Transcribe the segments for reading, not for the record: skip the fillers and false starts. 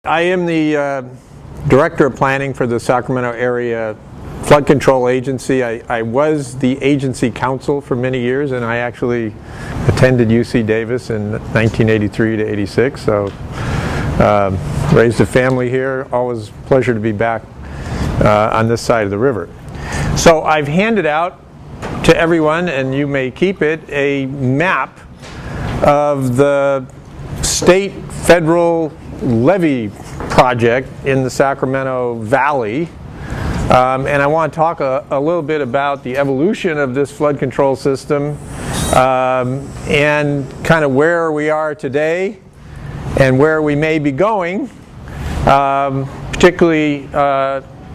I am the Director of Planning for the Sacramento Area Flood Control Agency. I was the agency counsel for many years, and I actually attended UC Davis in 1983 to 86, so raised a family here. Always a pleasure to be back on this side of the river. So I've handed out to everyone, and you may keep it, a map of the state federal levee project in the Sacramento Valley. And I want to talk a little bit about the evolution of this flood control system and kind of where we are today and where we may be going, particularly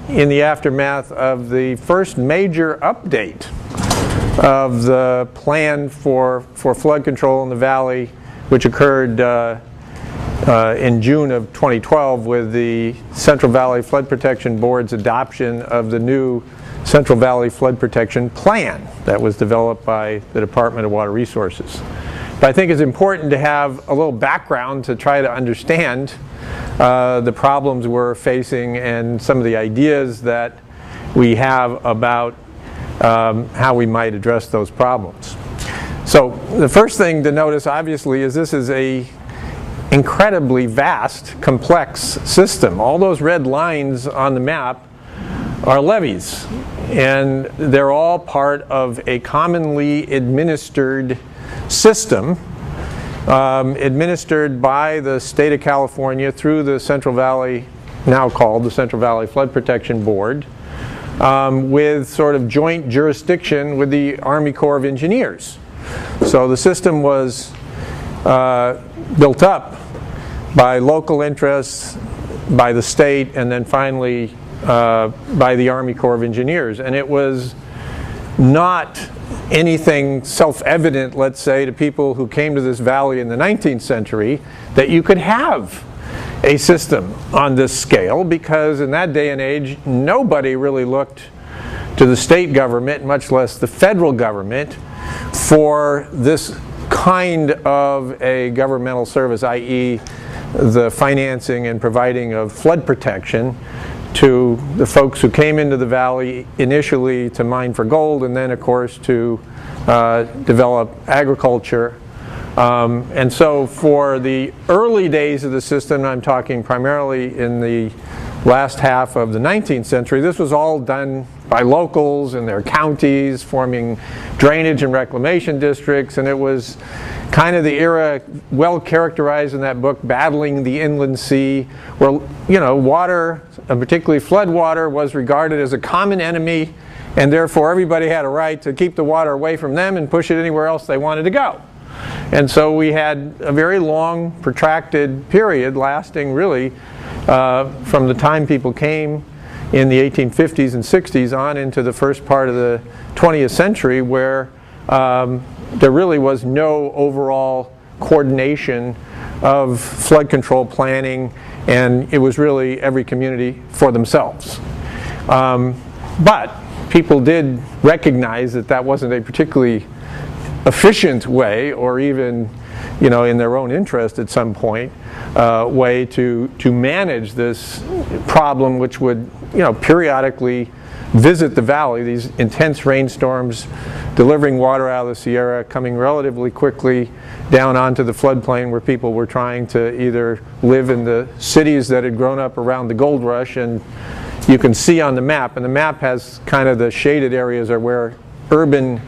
in the aftermath of the first major update of the plan for flood control in the valley, which occurred in June of 2012 with the Central Valley Flood Protection Board's adoption of the new Central Valley Flood Protection Plan that was developed by the Department of Water Resources. But I think it's important to have a little background to try to understand the problems we're facing and some of the ideas that we have about how we might address those problems. So the first thing to notice, obviously, is this is a incredibly vast, complex system. All those red lines on the map are levees, and they're all part of a commonly administered system administered by the state of California through the Central Valley, now called the Central Valley Flood Protection Board, with sort of joint jurisdiction with the Army Corps of Engineers. So the system was built up by local interests, by the state, and then finally by the Army Corps of Engineers. And it was not anything self-evident, let's say, to people who came to this valley in the 19th century that you could have a system on this scale, because in that day and age nobody really looked to the state government, much less the federal government, for this kind of a governmental service, i.e. the financing and providing of flood protection to the folks who came into the valley initially to mine for gold, and then of course to develop agriculture. And so for the early days of the system, I'm talking primarily in the last half of the 19th century, this was all done by locals in their counties, forming drainage and reclamation districts, and it was kind of the era well characterized in that book, Battling the Inland Sea, where, you know, water, and particularly flood water, was regarded as a common enemy, and therefore everybody had a right to keep the water away from them and push it anywhere else they wanted to go. And so we had a very long, protracted period lasting really from the time people came in the 1850s and 60s on into the first part of the 20th century, where there really was no overall coordination of flood control planning, and it was really every community for themselves. But people did recognize that that wasn't a particularly efficient way, or even, you know, in their own interest at some point, way to manage this problem, which would, you know, periodically visit the valley, these intense rainstorms delivering water out of the Sierra, coming relatively quickly down onto the floodplain where people were trying to either live in the cities that had grown up around the gold rush. And you can see on the map, and the map has kind of the shaded areas are where urban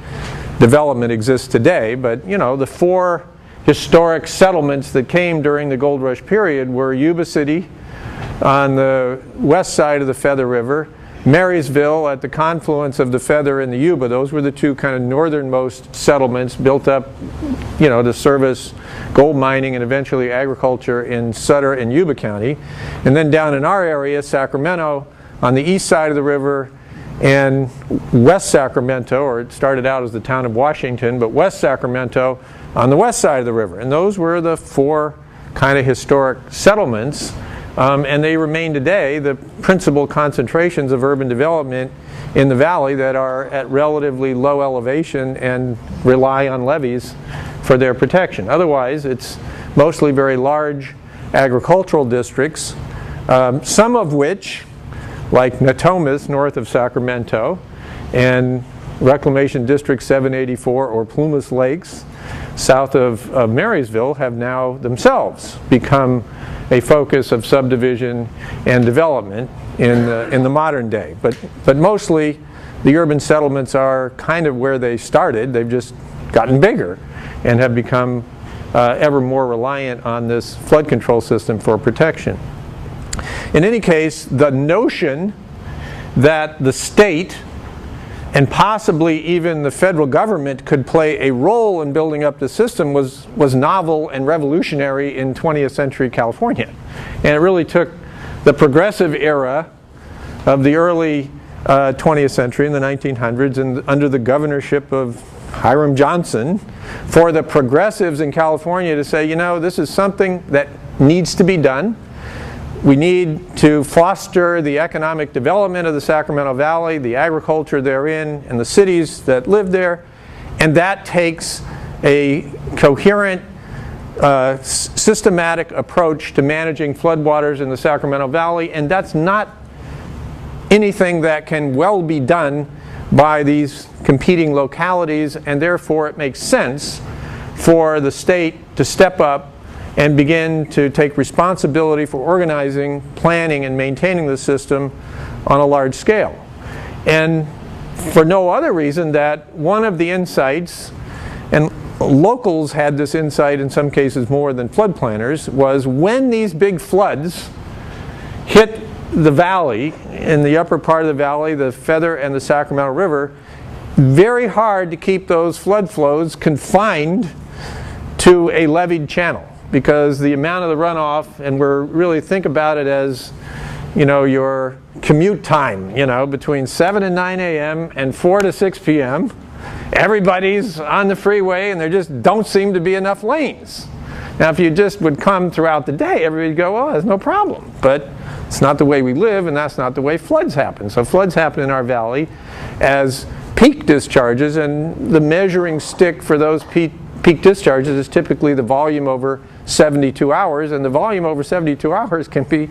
development exists today, but, you know, the four historic settlements that came during the gold rush period were Yuba City on the west side of the Feather River, Marysville at the confluence of the Feather and the Yuba. Those were the two kind of northernmost settlements built up, you know, to service gold mining and eventually agriculture in Sutter and Yuba County. And then down in our area, Sacramento on the east side of the river, and West Sacramento, or it started out as the town of Washington, but West Sacramento on the west side of the river. And those were the four kind of historic settlements, and they remain today the principal concentrations of urban development in the valley that are at relatively low elevation and rely on levees for their protection. Otherwise, it's mostly very large agricultural districts some of which, like Natomas north of Sacramento and Reclamation District 784 or Plumas Lakes south of Marysville, have now themselves become a focus of subdivision and development in the modern day. But mostly the urban settlements are kind of where they started. They've just gotten bigger and have become ever more reliant on this flood control system for protection. In any case, the notion that the state and possibly even the federal government could play a role in building up the system was novel and revolutionary in 20th century California. And it really took the progressive era of the early 20th century in the 1900s and under the governorship of Hiram Johnson for the progressives in California to say, you know, this is something that needs to be done. We need to foster the economic development of the Sacramento Valley, the agriculture therein, and the cities that live there. And that takes a coherent, systematic approach to managing floodwaters in the Sacramento Valley. And that's not anything that can well be done by these competing localities. And therefore, it makes sense for the state to step up and begin to take responsibility for organizing, planning, and maintaining the system on a large scale. And for no other reason that one of the insights, and locals had this insight in some cases more than flood planners, was when these big floods hit the valley, in the upper part of the valley, the Feather and the Sacramento River, very hard to keep those flood flows confined to a leveed channel, because the amount of the runoff, and we're really think about it as, you know, your commute time, you know, between 7 and 9 a.m. and 4 to 6 p.m. Everybody's on the freeway and there just don't seem to be enough lanes. Now if you just would come throughout the day, everybody'd go, oh, there's no problem. But it's not the way we live, and that's not the way floods happen. So floods happen in our valley as peak discharges, and the measuring stick for those peak discharges is typically the volume over 72 hours, and the volume over 72 hours can be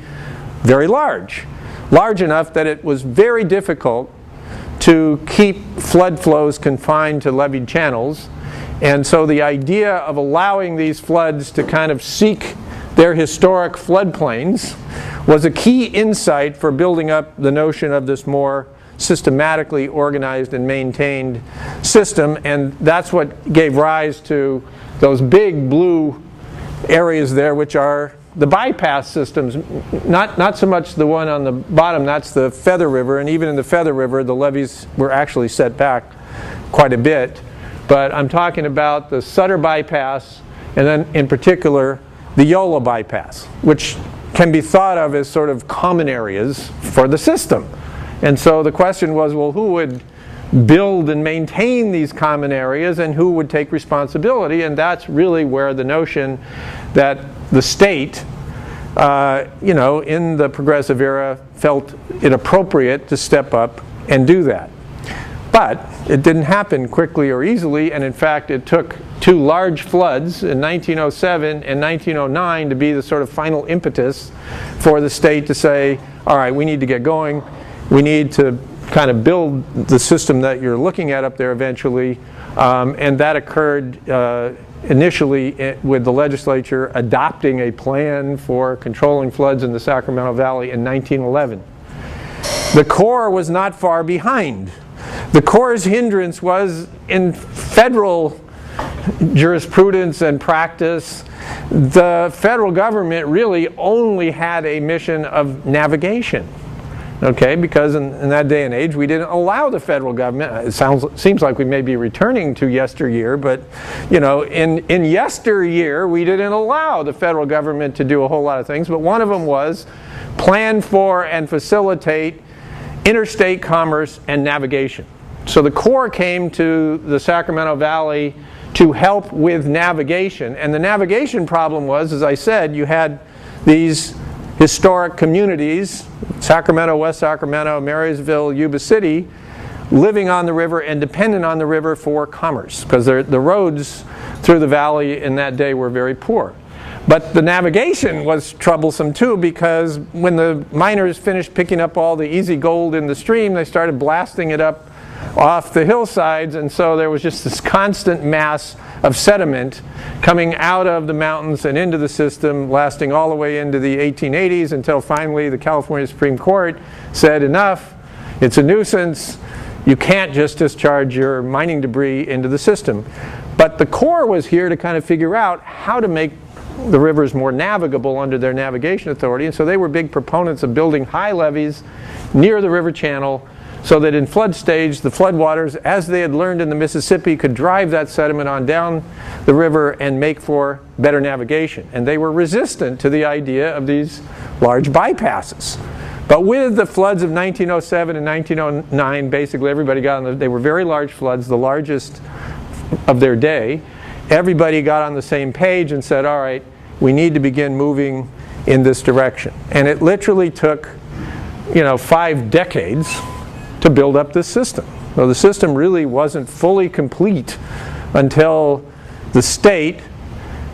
very large. Large enough that it was very difficult to keep flood flows confined to leveed channels. And so the idea of allowing these floods to kind of seek their historic floodplains was a key insight for building up the notion of this more systematically organized and maintained system. And that's what gave rise to those big blue areas there, which are the bypass systems. Not so much the one on the bottom, that's the Feather River, and even in the Feather River the levees were actually set back quite a bit. But I'm talking about the Sutter bypass, and then in particular the Yola bypass, which can be thought of as sort of common areas for the system. And so the question was, well, who would build and maintain these common areas, and who would take responsibility? And that's really where the notion that the state, you know, in the progressive era felt it appropriate to step up and do that. But it didn't happen quickly or easily, and in fact it took two large floods in 1907 and 1909 to be the sort of final impetus for the state to say, all right, we need to get going. We need to kind of build the system that you're looking at up there eventually. And that occurred initially with the legislature adopting a plan for controlling floods in the Sacramento Valley in 1911. The Corps was not far behind. The Corps' hindrance was in federal jurisprudence and practice. The federal government really only had a mission of navigation. Okay, because in that day and age we didn't allow the federal government. It seems like we may be returning to yesteryear, but you know, in yesteryear we didn't allow the federal government to do a whole lot of things, but one of them was plan for and facilitate interstate commerce and navigation. So the Corps came to the Sacramento Valley to help with navigation, and the navigation problem was, as I said, you had these historic communities, Sacramento, West Sacramento, Marysville, Yuba City, living on the river and dependent on the river for commerce, because the roads through the valley in that day were very poor. But the navigation was troublesome too, because when the miners finished picking up all the easy gold in the stream, they started blasting it up off the hillsides, and so there was just this constant mass of sediment coming out of the mountains and into the system, lasting all the way into the 1880s, until finally the California Supreme Court said, enough, it's a nuisance, you can't just discharge your mining debris into the system. But the Corps was here to kind of figure out how to make the rivers more navigable under their navigation authority, and so they were big proponents of building high levees near the river channel, so that in flood stage, the floodwaters, as they had learned in the Mississippi, could drive that sediment on down the river and make for better navigation. And they were resistant to the idea of these large bypasses. But with the floods of 1907 and 1909, basically everybody got on they were very large floods, the largest of their day. Everybody got on the same page and said, all right, we need to begin moving in this direction. And it literally took, 5 decades to build up this system. So the system really wasn't fully complete until the state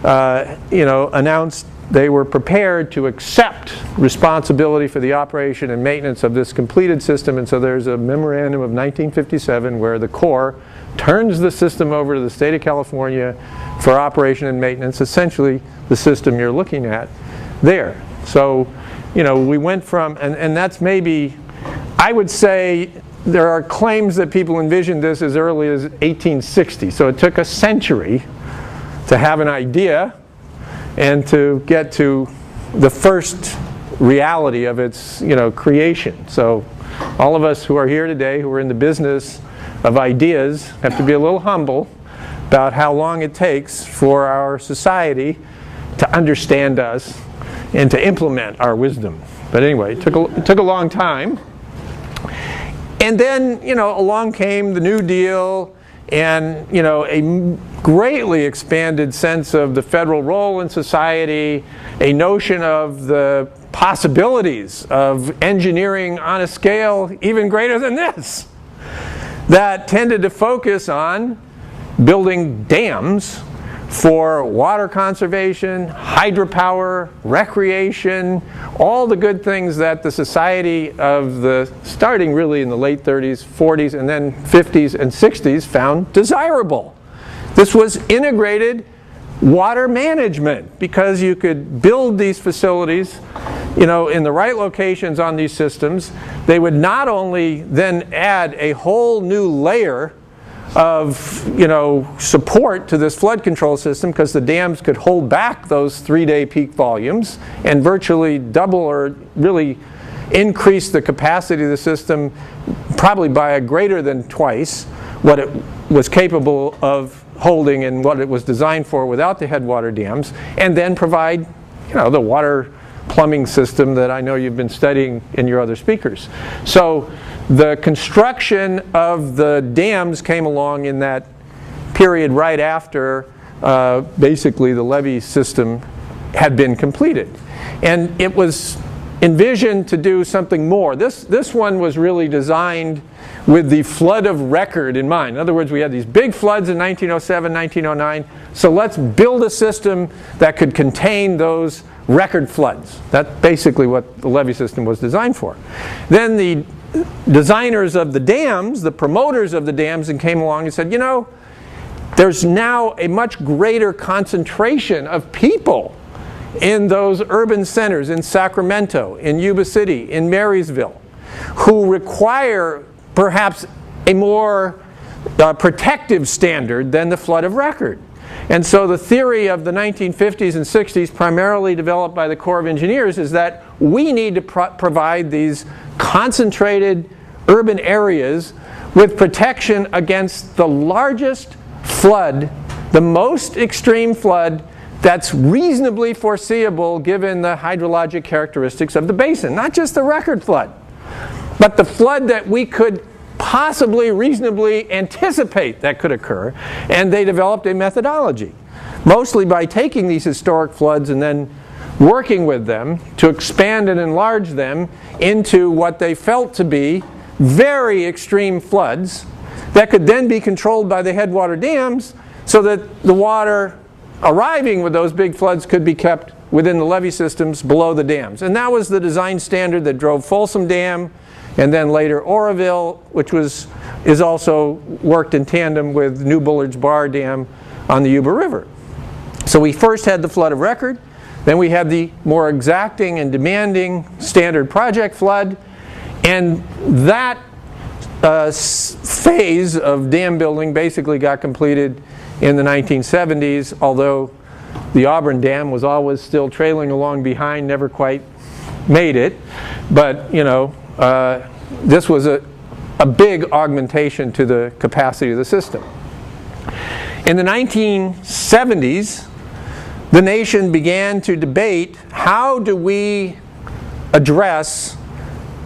announced they were prepared to accept responsibility for the operation and maintenance of this completed system. And so there's a memorandum of 1957 where the Corps turns the system over to the state of California for operation and maintenance, essentially the system you're looking at there. So, we went from, and that's maybe, I would say there are claims that people envisioned this as early as 1860. So it took a century to have an idea and to get to the first reality of its creation. So all of us who are here today, who are in the business of ideas, have to be a little humble about how long it takes for our society to understand us and to implement our wisdom. But anyway, it took a long time. And then, along came the New Deal and, a greatly expanded sense of the federal role in society, a notion of the possibilities of engineering on a scale even greater than this, that tended to focus on building dams for water conservation, hydropower, recreation, all the good things that the society of starting really in the late 30s, 40s, and then 50s and 60s found desirable. This was integrated water management, because you could build these facilities, in the right locations on these systems. They would not only then add a whole new layer of support to this flood control system, because the dams could hold back those 3-day peak volumes and virtually double or really increase the capacity of the system probably by a greater than twice what it was capable of holding and what it was designed for without the headwater dams, and then provide the water plumbing system that I know you've been studying in your other speakers. So the construction of the dams came along in that period right after basically the levee system had been completed. And it was envisioned to do something more. This one was really designed with the flood of record in mind. In other words, we had these big floods in 1907, 1909, so let's build a system that could contain those record floods. That's basically what the levee system was designed for. Then the designers of the dams, the promoters of the dams, and came along and said, there's now a much greater concentration of people in those urban centers, in Sacramento, in Yuba City, in Marysville, who require perhaps a more protective standard than the flood of record. And so the theory of the 1950s and 60s, primarily developed by the Corps of Engineers, is that we need to provide these concentrated urban areas with protection against the largest flood, the most extreme flood that's reasonably foreseeable given the hydrologic characteristics of the basin. Not just the record flood, but the flood that we could possibly reasonably anticipate that could occur. And they developed a methodology, mostly by taking these historic floods and then working with them to expand and enlarge them into what they felt to be very extreme floods that could then be controlled by the headwater dams, so that the water arriving with those big floods could be kept within the levee systems below the dams. And that was the design standard that drove Folsom Dam, and then later Oroville, which is also worked in tandem with New Bullard's Bar Dam on the Yuba River. So we first had the flood of record, then we had the more exacting and demanding standard project flood, and that phase of dam building basically got completed in the 1970s, although the Auburn Dam was always still trailing along behind, never quite made it. But, you know, this was a big augmentation to the capacity of the system. In the 1970s, the nation began to debate, how do we address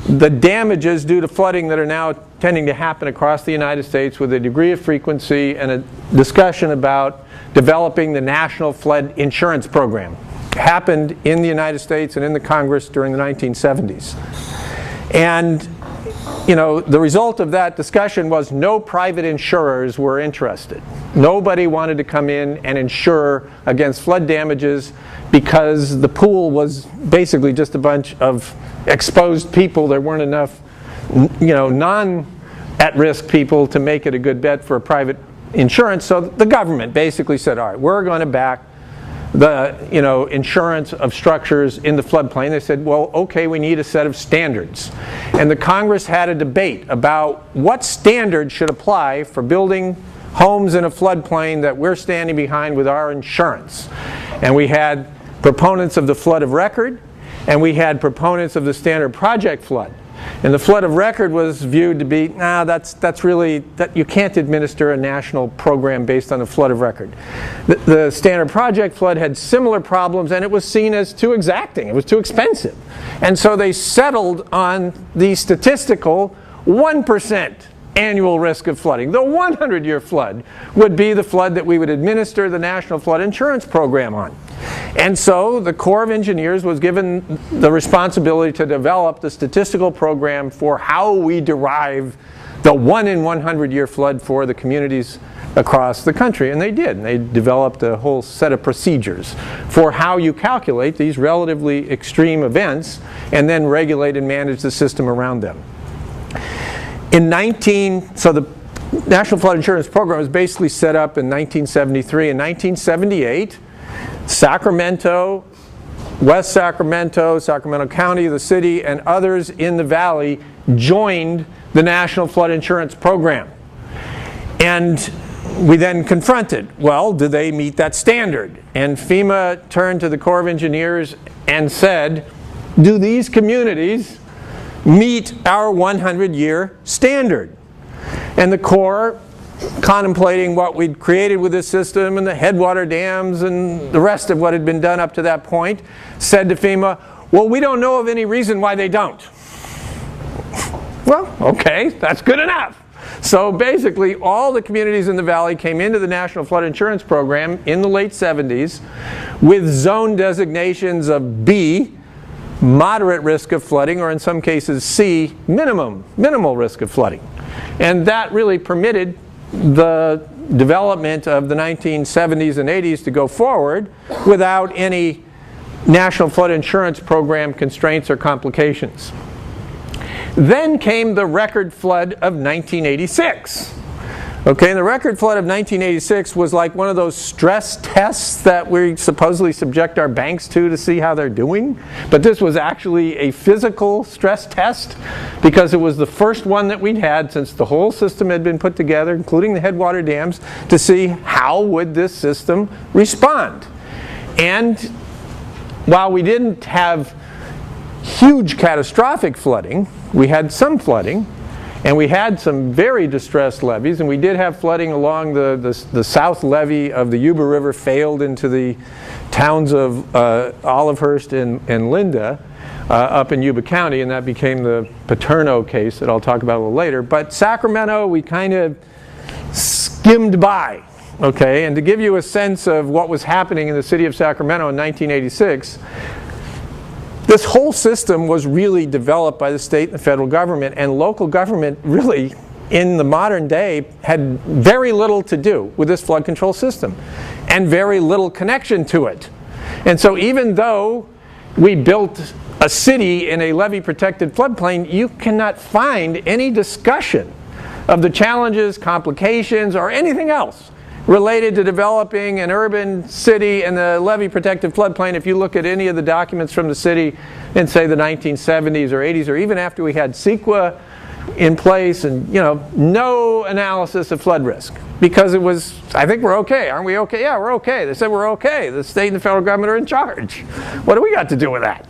the damages due to flooding that are now tending to happen across the United States, with a degree of frequency and a discussion about developing the National Flood Insurance Program. It happened in the United States and in the Congress during the 1970s. And, you know, the result of that discussion was no private insurers were interested. Nobody wanted to come in and insure against flood damages because the pool was basically just a bunch of exposed people. There weren't enough, you know, non-at-risk people to make it a good bet for a private insurance. So the government basically said, all right, we're going to back the, you know, insurance of structures in the floodplain. They said, well, okay, we need a set of standards. And the Congress had a debate about what standards should apply for building homes in a floodplain that we're standing behind with our insurance. And we had proponents of the flood of record, and we had proponents of the standard project flood. And the flood of record was viewed to be, that's really, that you can't administer a national program based on the flood of record. The standard project flood had similar problems, and it was seen as too exacting. It was too expensive. And so they settled on the statistical 1% annual risk of flooding. The 100-year flood would be the flood that we would administer the National Flood Insurance Program on. And so the Corps of Engineers was given the responsibility to develop the statistical program for how we derive the 1 in 100-year flood for the communities across the country. And they did. And they developed a whole set of procedures for how you calculate these relatively extreme events and then regulate and manage the system around them. So the National Flood Insurance Program was basically set up in 1973. In 1978, Sacramento, West Sacramento, Sacramento County, the city, and others in the valley joined the National Flood Insurance Program. And we then confronted, well, do they meet that standard? And FEMA turned to the Corps of Engineers and said, do these communities meet our 100-year standard? And the Corps, contemplating what we'd created with this system and the headwater dams and the rest of what had been done up to that point, said to FEMA, well, we don't know of any reason why they don't. Well, okay, that's good enough. So basically, all the communities in the valley came into the National Flood Insurance Program in the late 70s with zone designations of B, moderate risk of flooding, or in some cases C, minimal risk of flooding. And that really permitted the development of the 1970s and 80s to go forward without any National Flood Insurance Program constraints or complications. Then came the record flood of 1986. Okay, the record flood of 1986 was like one of those stress tests that we supposedly subject our banks to see how they're doing. But this was actually a physical stress test because it was the first one that we'd had since the whole system had been put together, including the headwater dams, to see how would this system respond. And while we didn't have huge catastrophic flooding, we had some flooding. And we had some very distressed levees, and we did have flooding along the south levee of the Yuba River, failed into the towns of Olivehurst and Linda up in Yuba County, and that became the Paterno case that I'll talk about a little later. But Sacramento, we kind of skimmed by, okay? And to give you a sense of what was happening in the city of Sacramento in 1986, this whole system was really developed by the state and the federal government, and local government really, in the modern day, had very little to do with this flood control system. and very little connection to it. And so even though we built a city in a levee-protected floodplain, you cannot find any discussion of the challenges, complications, or anything else related to developing an urban city in the levee-protected floodplain. If you look at any of the documents from the city in, say, the 1970s or 80s, or even after we had CEQA in place, and no analysis of flood risk, because it was, I think we're okay. Aren't we okay? Yeah, we're okay. They said we're okay. The state and the federal government are in charge. What do we got to do with that?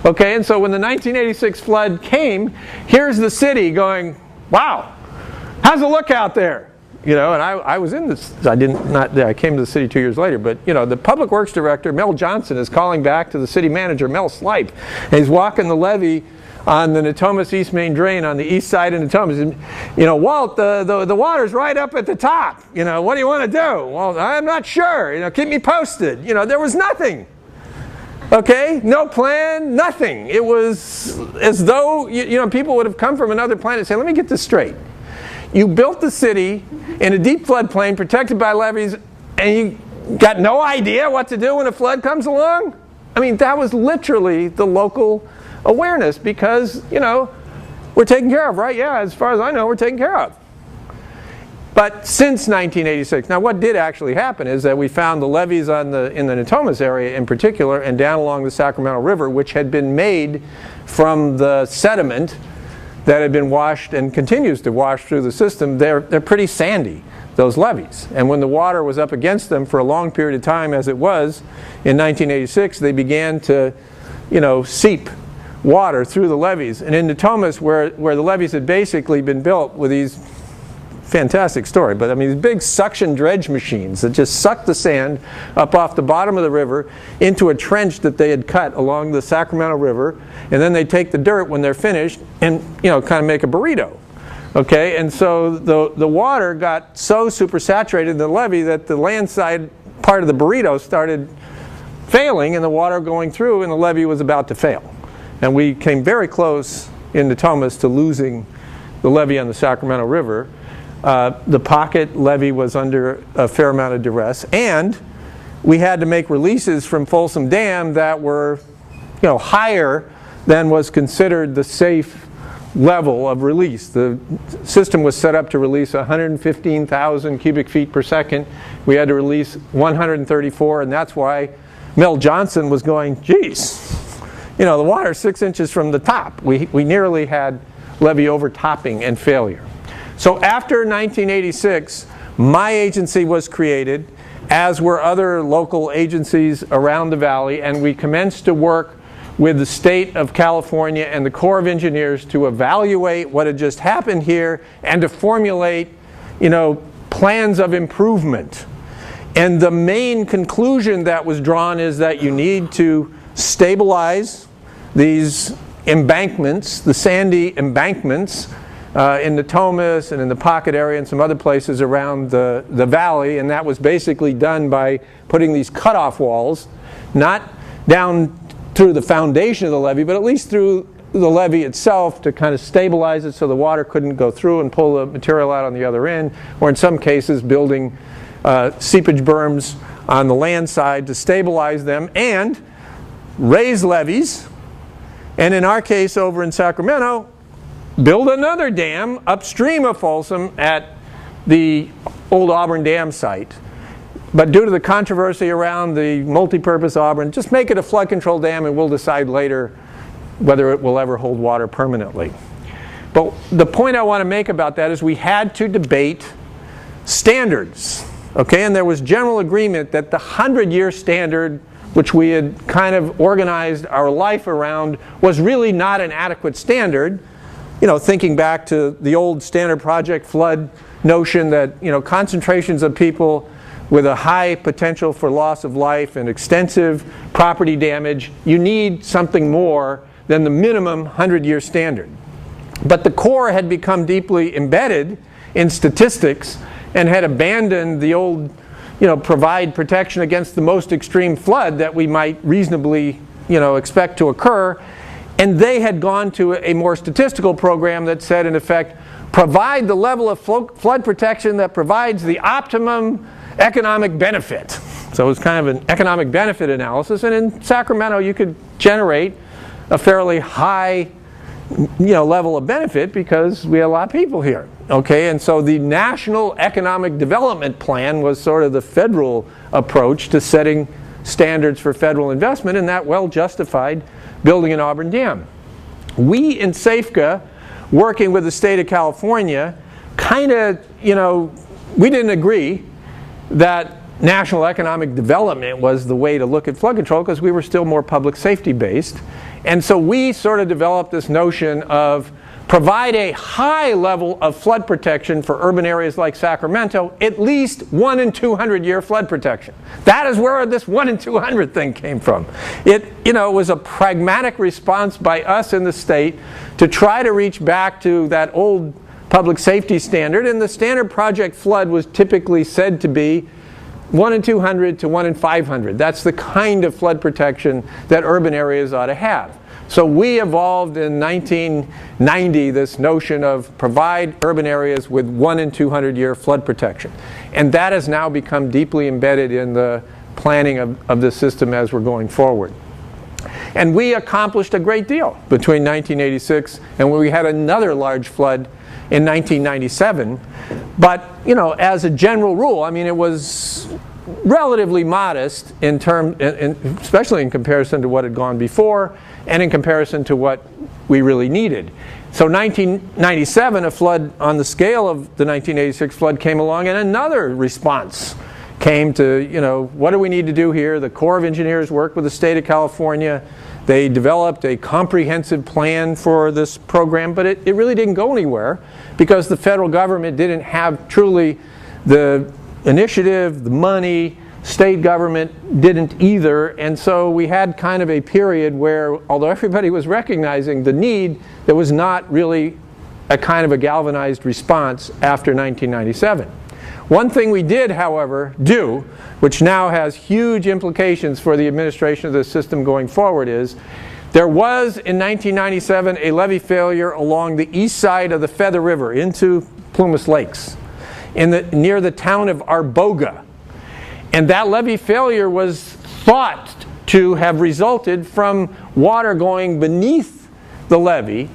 Okay, and so when the 1986 flood came, here's the city going, wow, how's it look out there? And I was in this, I came to the city 2 years later, but the public works director, Mel Johnson, is calling back to the city manager, Mel Slipe, and he's walking the levee on the Natomas East Main Drain on the east side of Natomas. And, Walt, the water's right up at the top. What do you want to do? Well, I'm not sure. Keep me posted. There was nothing. Okay? No plan, nothing. It was as though, people would have come from another planet and say, let me get this straight. You built the city in a deep floodplain protected by levees, and you got no idea what to do when a flood comes along? I mean, that was literally the local awareness, because, we're taken care of, right? Yeah, as far as I know, we're taken care of. But since 1986, now what did actually happen is that we found the levees in the Natomas area in particular, and down along the Sacramento River, which had been made from the sediment that had been washed and continues to wash through the system. They're pretty sandy, those levees. And when the water was up against them for a long period of time, as it was in 1986, they began to, seep water through the levees. And in Natomas, where the levees had basically been built with these, fantastic story, but I mean these big suction dredge machines that just suck the sand up off the bottom of the river into a trench that they had cut along the Sacramento River, and then they take the dirt when they're finished and kind of make a burrito. Okay, and so the water got so supersaturated in the levee that the landside part of the burrito started failing, and the water going through, and the levee was about to fail. And we came very close in Natomas to losing the levee on the Sacramento River. The pocket levee was under a fair amount of duress, and we had to make releases from Folsom Dam that were, higher than was considered the safe level of release. The system was set up to release 115,000 cubic feet per second. We had to release 134, and that's why Mel Johnson was going, geez, the water's 6 inches from the top. We nearly had levee overtopping and failure. So after 1986, my agency was created, as were other local agencies around the valley, and we commenced to work with the state of California and the Corps of Engineers to evaluate what had just happened here and to formulate, plans of improvement. And the main conclusion that was drawn is that you need to stabilize these embankments, the sandy embankments, in Natomas and in the pocket area and some other places around the valley, and that was basically done by putting these cutoff walls, not down through the foundation of the levee, but at least through the levee itself, to kind of stabilize it so the water couldn't go through and pull the material out on the other end, or in some cases building seepage berms on the land side to stabilize them and raise levees, and in our case over in Sacramento, build another dam upstream of Folsom at the old Auburn Dam site. But due to the controversy around the multi-purpose Auburn, just make it a flood control dam, and we'll decide later whether it will ever hold water permanently. But the point I want to make about that is we had to debate standards. Okay, and there was general agreement that the 100-year standard, which we had kind of organized our life around, was really not an adequate standard. Thinking back to the old standard project flood notion that, concentrations of people with a high potential for loss of life and extensive property damage, you need something more than the minimum 100-year standard. But the Corps had become deeply embedded in statistics and had abandoned the old, provide protection against the most extreme flood that we might reasonably, expect to occur. And they had gone to a more statistical program that said, in effect, provide the level of flood protection that provides the optimum economic benefit So it was kind of an economic benefit analysis, and in Sacramento you could generate a fairly high level of benefit because we had a lot of people here. Okay, and so the National Economic Development Plan was sort of the federal approach to setting standards for federal investment, and that well justified building an Auburn Dam. We in SAFCA, working with the state of California, kind of, we didn't agree that national economic development was the way to look at flood control because we were still more public safety based. And so we sort of developed this notion of provide a high level of flood protection for urban areas like Sacramento, at least 1 in 200 year flood protection. That is where this 1 in 200 thing came from. It was a pragmatic response by us in the state to try to reach back to that old public safety standard, and the standard project flood was typically said to be 1 in 200 to 1 in 500. That's the kind of flood protection that urban areas ought to have. So we evolved in 1990 this notion of provide urban areas with 1 in 200 year flood protection. And that has now become deeply embedded in the planning of the system as we're going forward. And we accomplished a great deal between 1986 and when we had another large flood in 1997. But, as a general rule, it was relatively modest especially in comparison to what had gone before and in comparison to what we really needed. So 1997, a flood on the scale of the 1986 flood came along, and another response came to, what do we need to do here? The Corps of Engineers worked with the state of California. They developed a comprehensive plan for this program, but it really didn't go anywhere because the federal government didn't have truly the initiative, the money. State government didn't either, and so we had kind of a period where, although everybody was recognizing the need, there was not really a kind of a galvanized response after 1997. One thing we did, however, do, which now has huge implications for the administration of the system going forward, is there was in 1997 a levee failure along the east side of the Feather River into Plumas Lakes near the town of Arboga. And that levee failure was thought to have resulted from water going beneath the levee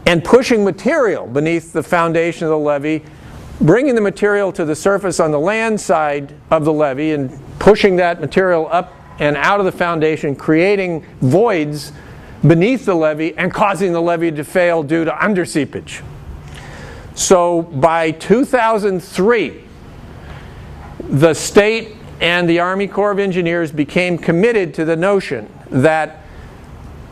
and pushing material beneath the foundation of the levee, bringing the material to the surface on the land side of the levee and pushing that material up and out of the foundation, creating voids beneath the levee and causing the levee to fail due to underseepage. So by 2003, the state and the Army Corps of Engineers became committed to the notion that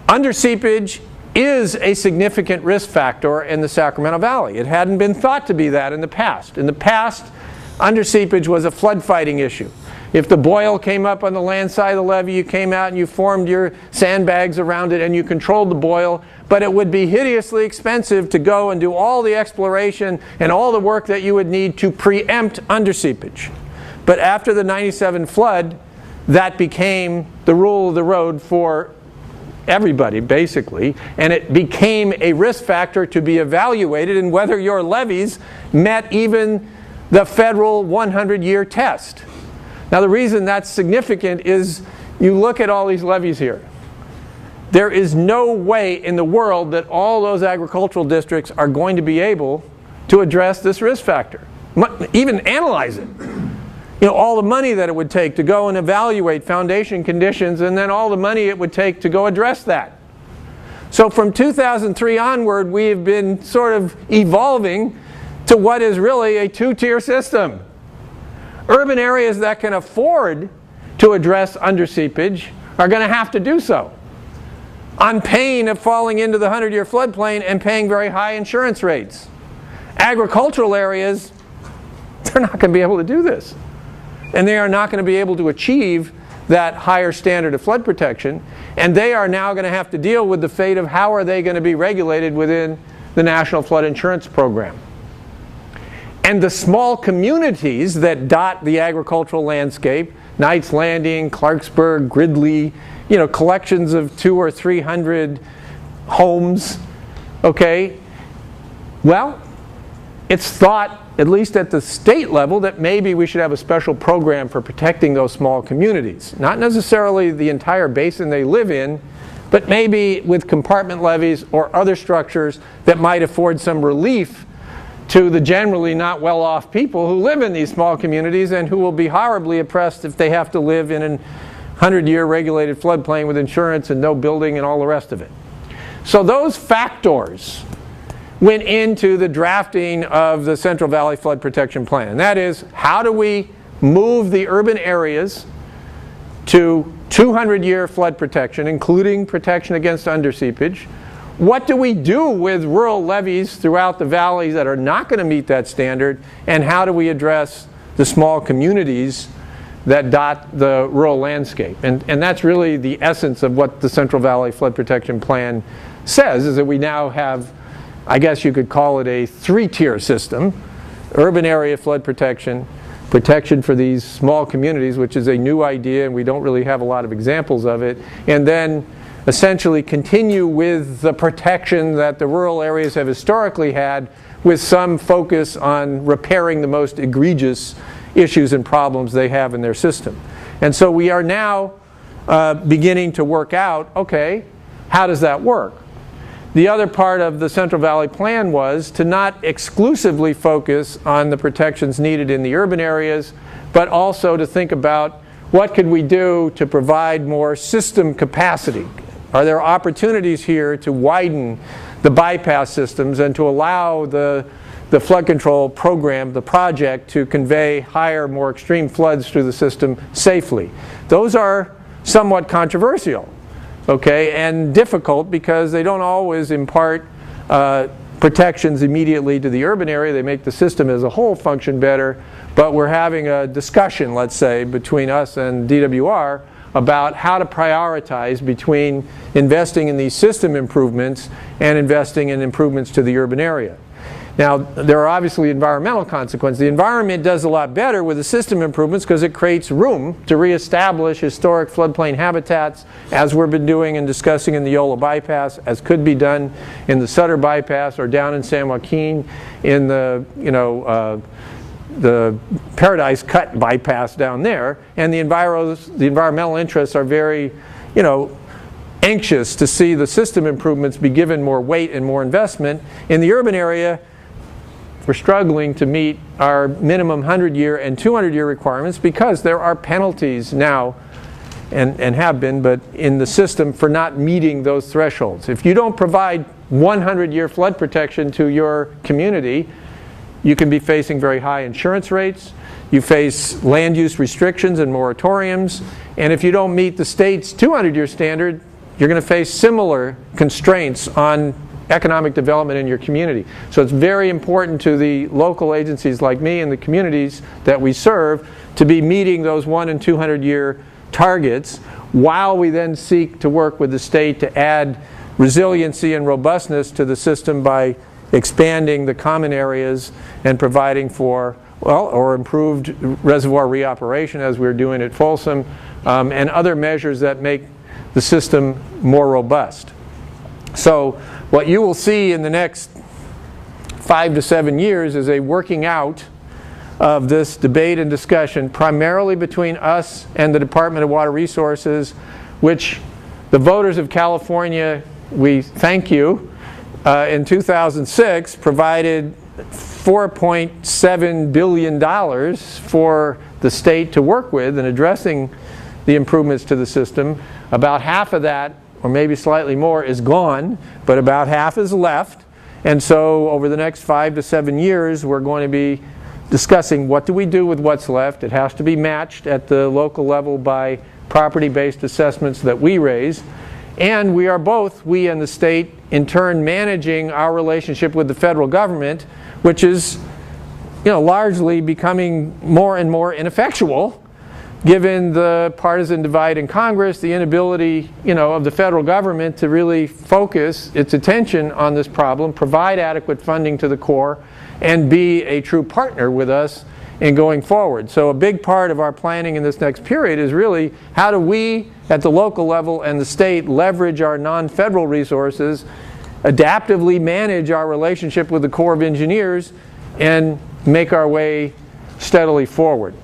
underseepage is a significant risk factor in the Sacramento Valley. It hadn't been thought to be that in the past. In the past, underseepage was a flood fighting issue. If the boil came up on the land side of the levee, you came out and you formed your sandbags around it and you controlled the boil, but it would be hideously expensive to go and do all the exploration and all the work that you would need to preempt underseepage. But after the 97 flood, that became the rule of the road for everybody, basically, and it became a risk factor to be evaluated in whether your levees met even the federal 100-year test. Now, the reason that's significant is you look at all these levees here. There is no way in the world that all those agricultural districts are going to be able to address this risk factor, even analyze it. All the money that it would take to go and evaluate foundation conditions, and then all the money it would take to go address that. So from 2003 onward, we have been sort of evolving to what is really a two-tier system. Urban areas that can afford to address underseepage are going to have to do so, on pain of falling into the 100-year floodplain and paying very high insurance rates. Agricultural areas, they're not going to be able to do this. And they are not going to be able to achieve that higher standard of flood protection. And they are now going to have to deal with the fate of how are they going to be regulated within the National Flood Insurance Program. And the small communities that dot the agricultural landscape, Knights Landing, Clarksburg, Gridley, collections of 200 or 300 homes, okay? Well, it's thought at least at the state level, that maybe we should have a special program for protecting those small communities. Not necessarily the entire basin they live in, but maybe with compartment levees or other structures that might afford some relief to the generally not well-off people who live in these small communities and who will be horribly oppressed if they have to live in a 100-year regulated floodplain with insurance and no building and all the rest of it. So those factors went into the drafting of the Central Valley Flood Protection Plan. That is, how do we move the urban areas to 200-year flood protection, including protection against underseepage? What do we do with rural levees throughout the valleys that are not going to meet that standard? And how do we address the small communities that dot the rural landscape? And that's really the essence of what the Central Valley Flood Protection Plan says, is that we now have, I guess you could call it a three-tier system: urban area flood protection, protection for these small communities, which is a new idea and we don't really have a lot of examples of it, and then essentially continue with the protection that the rural areas have historically had, with some focus on repairing the most egregious issues and problems they have in their system. And so we are now beginning to work out, okay, how does that work? The other part of the Central Valley Plan was to not exclusively focus on the protections needed in the urban areas, but also to think about what could we do to provide more system capacity. Are there opportunities here to widen the bypass systems and to allow the flood control program, the project, to convey higher, more extreme floods through the system safely? Those are somewhat controversial, okay, and difficult because they don't always impart protections immediately to the urban area. They make the system as a whole function better, but we're having a discussion, let's say, between us and DWR about how to prioritize between investing in these system improvements and investing in improvements to the urban area. Now, there are obviously environmental consequences. The environment does a lot better with the system improvements because it creates room to reestablish historic floodplain habitats, as we've been doing and discussing in the Yola Bypass, as could be done in the Sutter Bypass or down in San Joaquin in the, the Paradise Cut bypass down there. And the environmental interests are very, anxious to see the system improvements be given more weight and more investment. In the urban area, we're struggling to meet our minimum 100-year and 200-year requirements because there are penalties now, and have been, but in the system for not meeting those thresholds. If you don't provide 100-year flood protection to your community, you can be facing very high insurance rates. You face land use restrictions and moratoriums. And if you don't meet the state's 200-year standard, you're going to face similar constraints on economic development in your community. So it's very important to the local agencies like me and the communities that we serve to be meeting those 100- and 200-year targets, while we then seek to work with the state to add resiliency and robustness to the system by expanding the common areas and providing for, or improved reservoir reoperation, as we're doing at Folsom, and other measures that make the system more robust. So what you will see in the next 5 to 7 years is a working out of this debate and discussion, primarily between us and the Department of Water Resources, which the voters of California, we thank you, in 2006 provided $4.7 billion for the state to work with in addressing the improvements to the system. About half of that, or maybe slightly more, is gone, but about half is left. And so over the next 5 to 7 years, we're going to be discussing what do we do with what's left. It has to be matched at the local level by property-based assessments that we raise. And we are both, we and the state, in turn managing our relationship with the federal government, which is largely becoming more and more ineffectual given the partisan divide in Congress, the inability of the federal government to really focus its attention on this problem, provide adequate funding to the Corps, and be a true partner with us in going forward. So a big part of our planning in this next period is really how do we at the local level and the state leverage our non-federal resources, adaptively manage our relationship with the Corps of Engineers, and make our way steadily forward.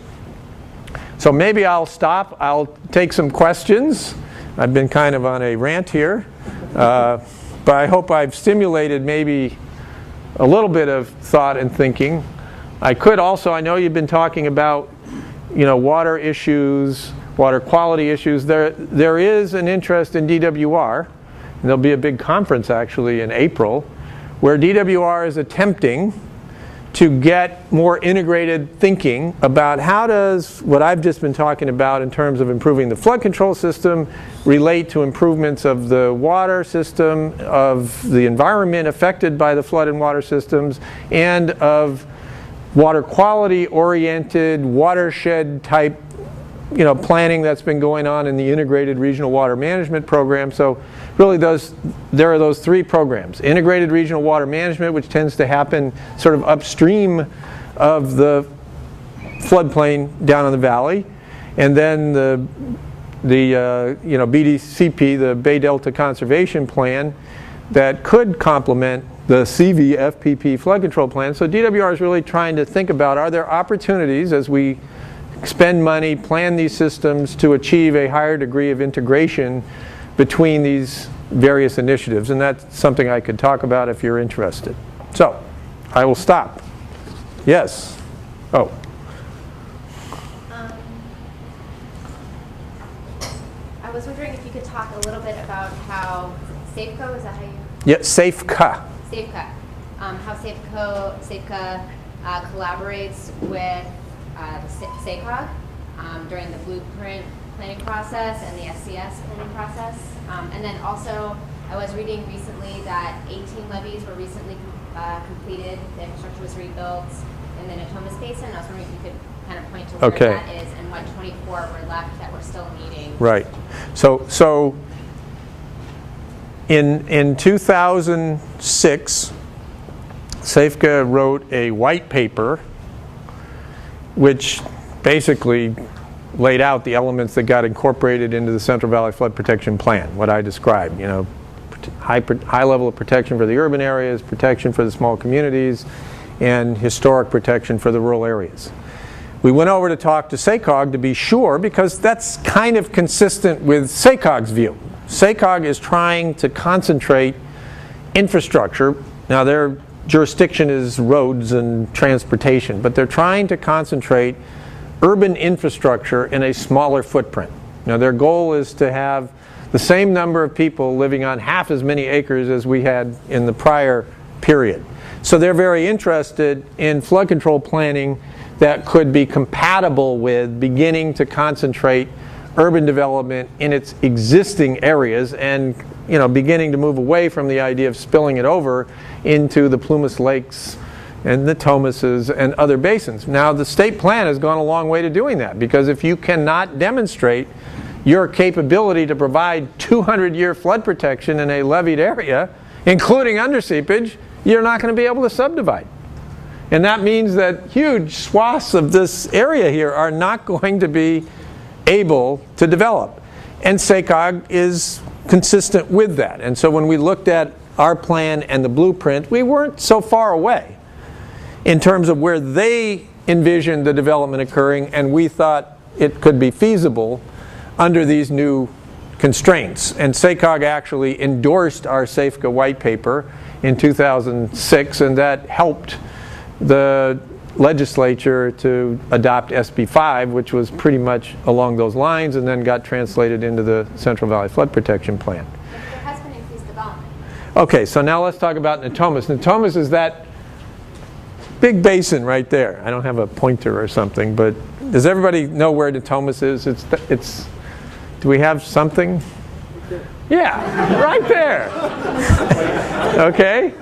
So maybe I'll stop. I'll take some questions. I've been kind of on a rant here, but I hope I've stimulated maybe a little bit of thought and thinking. I could also, I know you've been talking about, water issues, water quality issues. There is an interest in DWR, and there'll be a big conference actually in April, where DWR is attempting to get more integrated thinking about how does what I've just been talking about in terms of improving the flood control system relate to improvements of the water system, of the environment affected by the flood and water systems, and of water quality oriented watershed type planning that's been going on in the integrated regional water management program. So really there are those three programs: integrated regional water management, which tends to happen sort of upstream of the floodplain down in the valley, and then the BDCP, the Bay Delta Conservation Plan, that could complement the CVFPP flood control plan. So DWR is really trying to think about, are there opportunities as we spend money, plan these systems to achieve a higher degree of integration between these various initiatives? And that's something I could talk about if you're interested. So I will stop. Yes. Oh. I was wondering if you could talk a little bit about how SAFECO, is that how you? Yeah, SAFECA. SAFECA. How SAFECA collaborates with SACOG during the blueprint planning process and the SCS planning process. And then also, I was reading recently that 18 levees were recently completed. The infrastructure was rebuilt in the Natomas Basin. I was wondering if you could kind of point to where that is and what 24 were left that we're still needing. Right. So in 2006, SAFECA wrote a white paper which basically laid out the elements that got incorporated into the Central Valley Flood Protection Plan, what I described, high level of protection for the urban areas, protection for the small communities, and historic protection for the rural areas. We went over to talk to SACOG to be sure, because that's kind of consistent with SACOG's view. SACOG is trying to concentrate infrastructure. Now their jurisdiction is roads and transportation, but they're trying to concentrate urban infrastructure in a smaller footprint. Now their goal is to have the same number of people living on half as many acres as we had in the prior period. So they're very interested in flood control planning that could be compatible with beginning to concentrate urban development in its existing areas and beginning to move away from the idea of spilling it over into the Plumas Lakes and the Thomases and other basins. Now the state plan has gone a long way to doing that, because if you cannot demonstrate your capability to provide 200-year flood protection in a leveed area, including underseepage, you're not going to be able to subdivide. And that means that huge swaths of this area here are not going to be able to develop. And SACOG is consistent with that. And so when we looked at our plan and the blueprint, we weren't so far away in terms of where they envisioned the development occurring, and we thought it could be feasible under these new constraints. And SACOG actually endorsed our SAFECA white paper in 2006, and that helped the legislature to adopt SB 5, which was pretty much along those lines, and then got translated into the Central Valley Flood Protection Plan. There has been increased development. Okay, so now let's talk about Natomas. Natomas is that big basin right there. I don't have a pointer or something, but does everybody know where Natomas is? It's. Do we have something? Yeah, right there. Okay.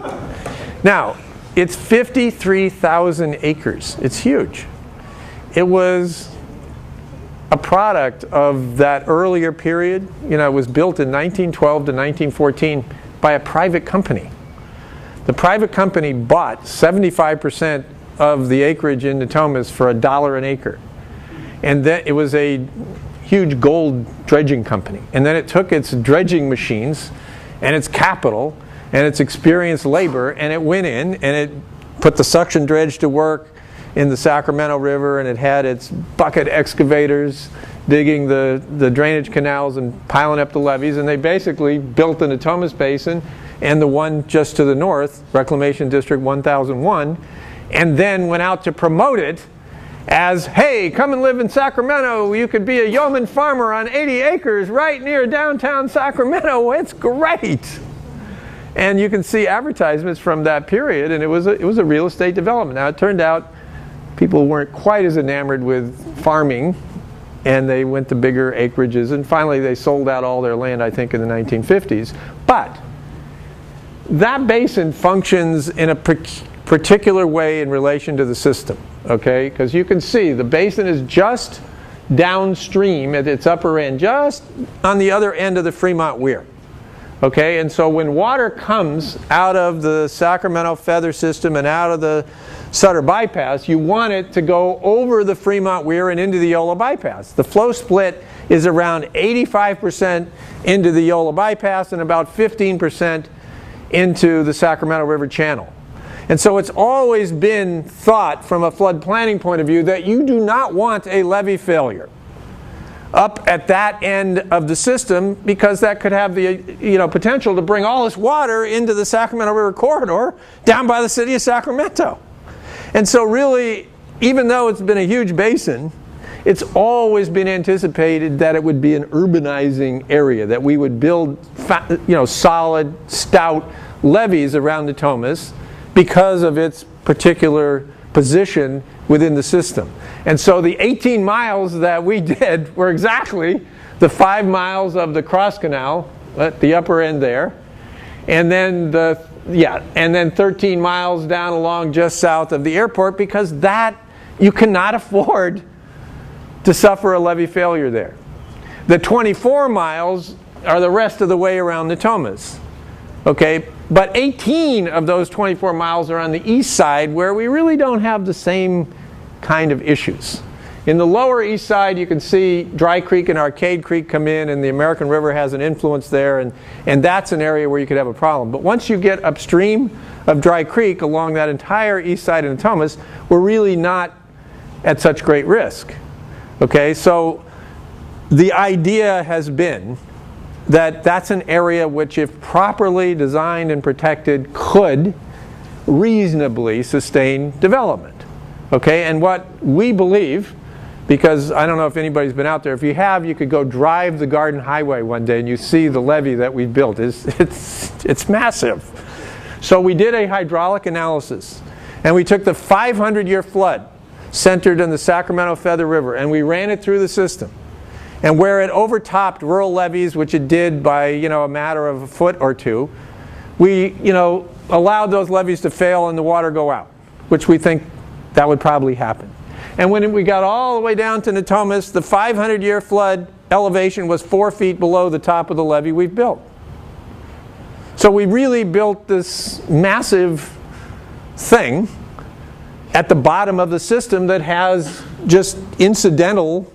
Now, it's 53,000 acres. It's huge. It was a product of that earlier period. It was built in 1912 to 1914 by a private company. The private company bought 75% of the acreage in Natomas for $1 an acre. And then it was a huge gold dredging company. And then it took its dredging machines and its capital and its experienced labor, and it went in and it put the suction dredge to work, in the Sacramento River, and it had its bucket excavators digging the drainage canals and piling up the levees, and they basically built the Natomas Basin and the one just to the north, Reclamation District 1001, and then went out to promote it as, hey, come and live in Sacramento. You could be a yeoman farmer on 80 acres right near downtown Sacramento. It's great. And you can see advertisements from that period, and it was a real estate development. Now, it turned out people weren't quite as enamored with farming, and they went to bigger acreages, and finally they sold out all their land, I think, in the 1950s. But that basin functions in a particular way in relation to the system, okay? Because you can see the basin is just downstream at its upper end, just on the other end of the Fremont Weir. Okay, and so when water comes out of the Sacramento Feather system and out of the Sutter Bypass, you want it to go over the Fremont Weir and into the Yola Bypass. The flow split is around 85% into the Yola Bypass and about 15% into the Sacramento River Channel. And so it's always been thought from a flood planning point of view that you do not want a levee failure up at that end of the system, because that could have the potential to bring all this water into the Sacramento River corridor down by the city of Sacramento. And so really, even though it's been a huge basin, it's always been anticipated that it would be an urbanizing area, that we would build solid, stout levees around Natomas because of its particular position within the system. And so the 18 miles that we did were exactly the 5 miles of the cross canal at the upper end there, and then 13 miles down along just south of the airport, because that you cannot afford to suffer a levee failure there. The 24 miles are the rest of the way around Natomas. Okay, but 18 of those 24 miles are on the east side, where we really don't have the same kind of issues. In the lower east side, you can see Dry Creek and Arcade Creek come in, and the American River has an influence there, and that's an area where you could have a problem. But once you get upstream of Dry Creek along that entire east side of Natomas, we're really not at such great risk. Okay, so the idea has been that that's an area which, if properly designed and protected, could reasonably sustain development. Okay, and what we believe, because I don't know if anybody's been out there, if you have, you could go drive the Garden Highway one day and you see the levee that we built. It's massive. So we did a hydraulic analysis, and we took the 500-year flood centered in the Sacramento Feather River, and we ran it through the system. And where it overtopped rural levees, which it did by a matter of a foot or two, we allowed those levees to fail and the water go out, which we think that would probably happen. And when we got all the way down to Natomas, the 500-year flood elevation was 4 feet below the top of the levee we've built. So we really built this massive thing at the bottom of the system that has just incidental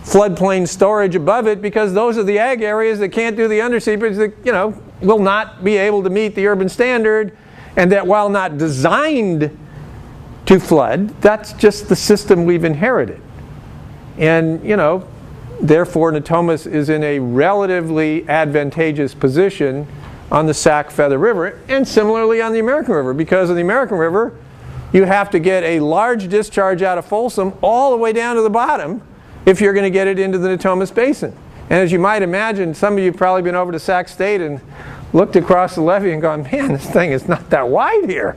floodplain storage above it, because those are the ag areas that can't do the underseepage, that will not be able to meet the urban standard, and that while not designed to flood, that's just the system we've inherited. And therefore Natomas is in a relatively advantageous position on the Sac Feather River, and similarly on the American River, because on the American River you have to get a large discharge out of Folsom all the way down to the bottom if you're going to get it into the Natomas Basin. And as you might imagine, some of you have probably been over to Sac State and looked across the levee and gone, man, this thing is not that wide here.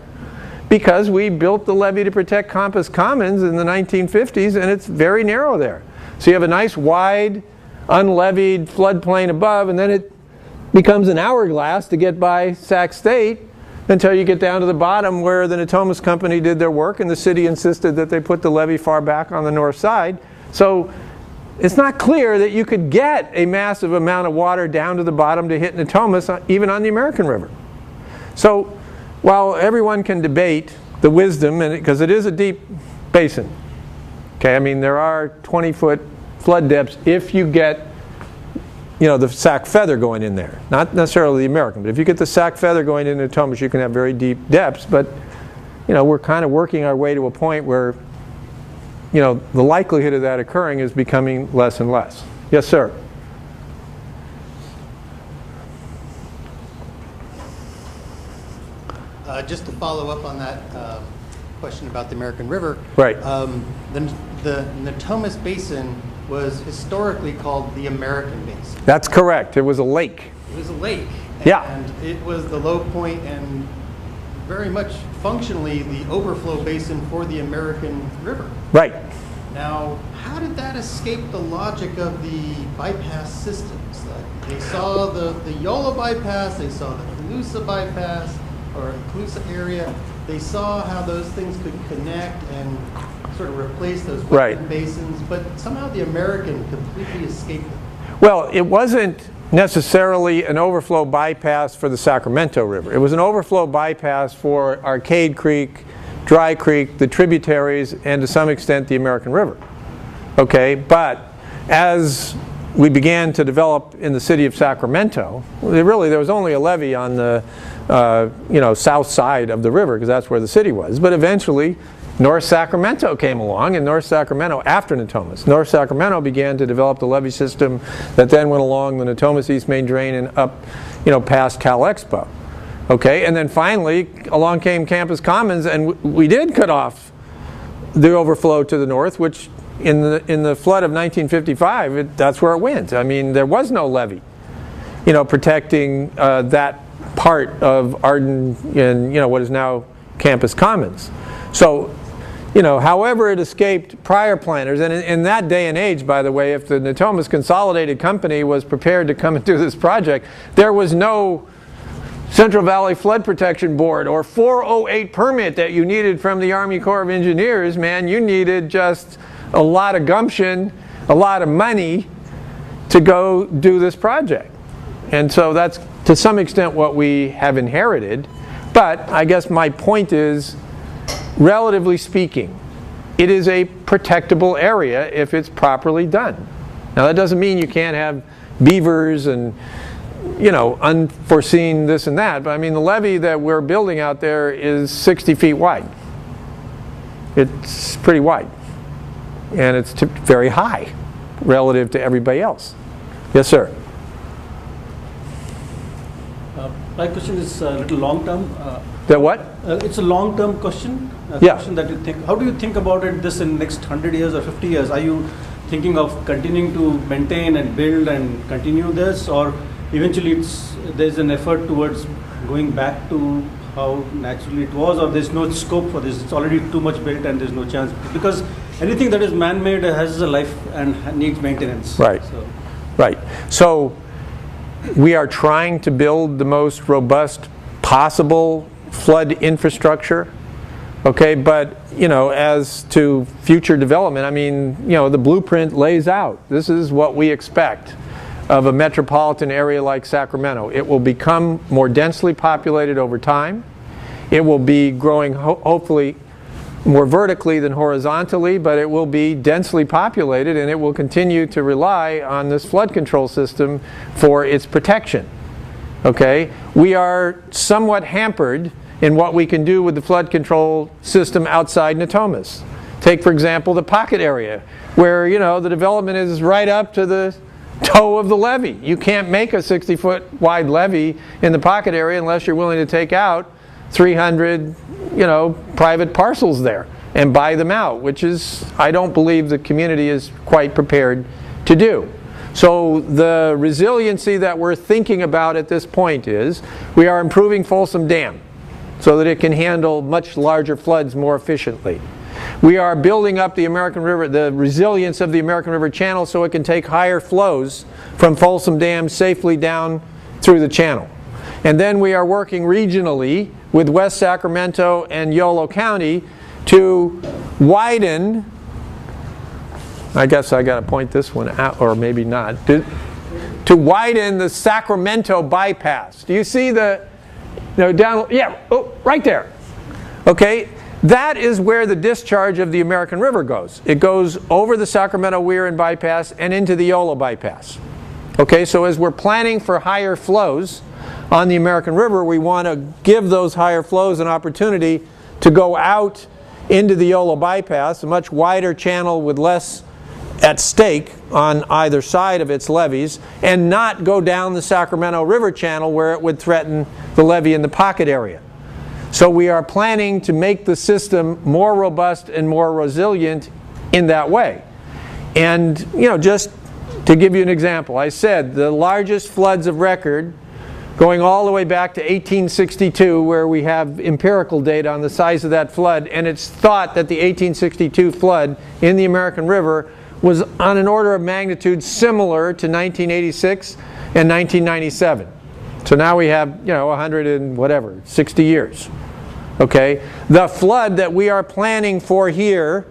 Because we built the levee to protect Compass Commons in the 1950s, and it's very narrow there. So you have a nice wide, unlevied floodplain above, and then it becomes an hourglass to get by Sac State until you get down to the bottom where the Natomas Company did their work, and the city insisted that they put the levee far back on the north side. So it's not clear that you could get a massive amount of water down to the bottom to hit Natomas, even on the American River. So while everyone can debate the wisdom, because it is a deep basin, okay, I mean there are 20-foot flood depths if you get the Sac Feather going in there. Not necessarily the American, but if you get the Sac Feather going into Natomas, you can have very deep depths. But we're kind of working our way to a point where the likelihood of that occurring is becoming less and less. Yes, sir. Just to follow up on that question about the American River. Right. The Natomas Basin was historically called the American Basin. That's correct. It was a lake. It was a lake. Yeah. And it was the low point and very much functionally the overflow basin for the American River. Right. Now, how did that escape the logic of the bypass systems? Like they saw the Yola bypass, they saw the Calusa bypass, or Calusa area. They saw how those things could connect and sort of replace those wetland basins, but somehow the American completely escaped them. Well, it wasn't necessarily an overflow bypass for the Sacramento River. It was an overflow bypass for Arcade Creek, Dry Creek, the tributaries, and to some extent the American River. Okay, but as we began to develop in the city of Sacramento, there was only a levee on the south side of the river because that's where the city was. But eventually, North Sacramento came along, and North Sacramento, after Natomas, North Sacramento began to develop the levee system that then went along the Natomas East Main Drain and up, past Cal Expo. Okay, and then finally along came Campus Commons, and we did cut off the overflow to the north, which in the flood of 1955, that's where it went. I mean, there was no levee, protecting that part of Arden and what is now Campus Commons. So, however it escaped prior planners, and in that day and age, by the way, if the Natomas Consolidated Company was prepared to come and do this project, there was no Central Valley Flood Protection Board or 408 permit that you needed from the Army Corps of Engineers, man. You needed just a lot of gumption, a lot of money to go do this project. And so that's to some extent what we have inherited. But I guess my point is, relatively speaking, it is a protectable area if it's properly done. Now that doesn't mean you can't have beavers and unforeseen this and that, but I mean the levee that we're building out there is 60 feet wide. It's pretty wide, and it's very high relative to everybody else. Yes, sir. My question is a little long-term. That what? It's a long-term question. Question that you think. How do you think about it? This in next 100 years or 50 years? Are you thinking of continuing to maintain and build and continue this, or eventually there's an effort towards going back to how naturally it was, or there's no scope for this? It's already too much built and there's no chance, because anything that is man-made has a life and needs maintenance. Right. Right. So we are trying to build the most robust possible flood infrastructure. Okay, but as to future development, I mean, the blueprint lays out. This is what we expect of a metropolitan area like Sacramento. It will become more densely populated over time. It will be growing hopefully more vertically than horizontally, but it will be densely populated, and it will continue to rely on this flood control system for its protection. Okay? We are somewhat hampered in what we can do with the flood control system outside Natomas. Take, for example, the pocket area, where the development is right up to the toe of the levee. You can't make a 60-foot wide levee in the pocket area unless you're willing to take out 300 private parcels there and buy them out, which is, I don't believe the community is quite prepared to do. So the resiliency that we're thinking about at this point is we are improving Folsom Dam so that it can handle much larger floods more efficiently. We are building up the American River, the resilience of the American River channel, so it can take higher flows from Folsom Dam safely down through the channel. And then we are working regionally with West Sacramento and Yolo County to widen, I guess I got to point this one out, or maybe not, to widen the Sacramento bypass. Do you see the, down, yeah, oh, right there. Okay, that is where the discharge of the American River goes. It goes over the Sacramento-Weirin bypass and into the Yolo bypass. Okay, so as we're planning for higher flows on the American River, we want to give those higher flows an opportunity to go out into the Yolo bypass, a much wider channel with less at stake on either side of its levees, and not go down the Sacramento River channel where it would threaten the levee in the pocket area. So we are planning to make the system more robust and more resilient in that way. And just to give you an example, I said the largest floods of record going all the way back to 1862, where we have empirical data on the size of that flood, and it's thought that the 1862 flood in the American River was on an order of magnitude similar to 1986 and 1997. So now we have 60 years. Okay, the flood that we are planning for here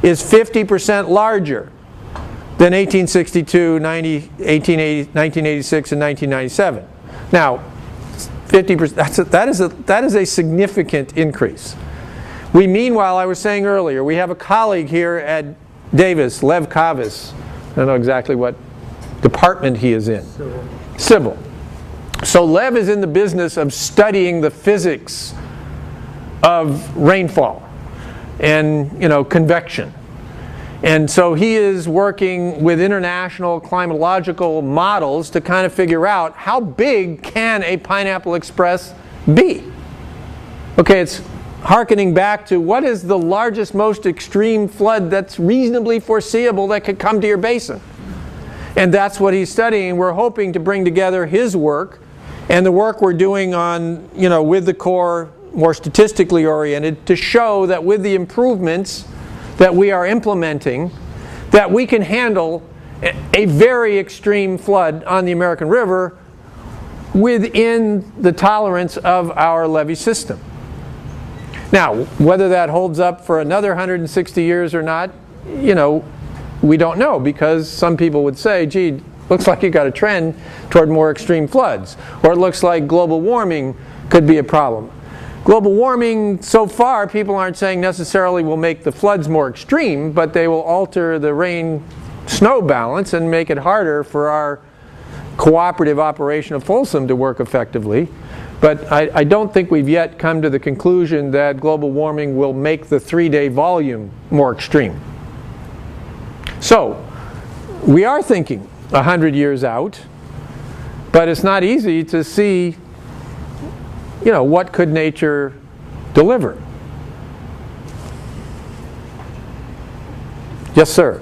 is 50% larger than 1862, 1986, and 1997. Now, 50%, that is a significant increase. We, meanwhile, I was saying earlier, we have a colleague here at Davis, Lev Kavis. I don't know exactly what department he is in. Civil. So Lev is in the business of studying the physics of rainfall and convection. And so he is working with international climatological models to kind of figure out how big can a Pineapple Express be. Okay, it's hearkening back to what is the largest, most extreme flood that's reasonably foreseeable that could come to your basin. And that's what he's studying. We're hoping to bring together his work and the work we're doing on, with the Corps, more statistically oriented, to show that with the improvements that we are implementing, that we can handle a very extreme flood on the American River within the tolerance of our levee system. Now, whether that holds up for another 160 years or not, we don't know, because some people would say, gee, looks like you got a trend toward more extreme floods, or it looks like global warming could be a problem. Global warming, so far, people aren't saying necessarily will make the floods more extreme, but they will alter the rain-snow balance and make it harder for our cooperative operation of Folsom to work effectively. But I don't think we've yet come to the conclusion that global warming will make the 3-day volume more extreme. So, we are thinking 100 years out, but it's not easy to see what could nature deliver? Yes, sir.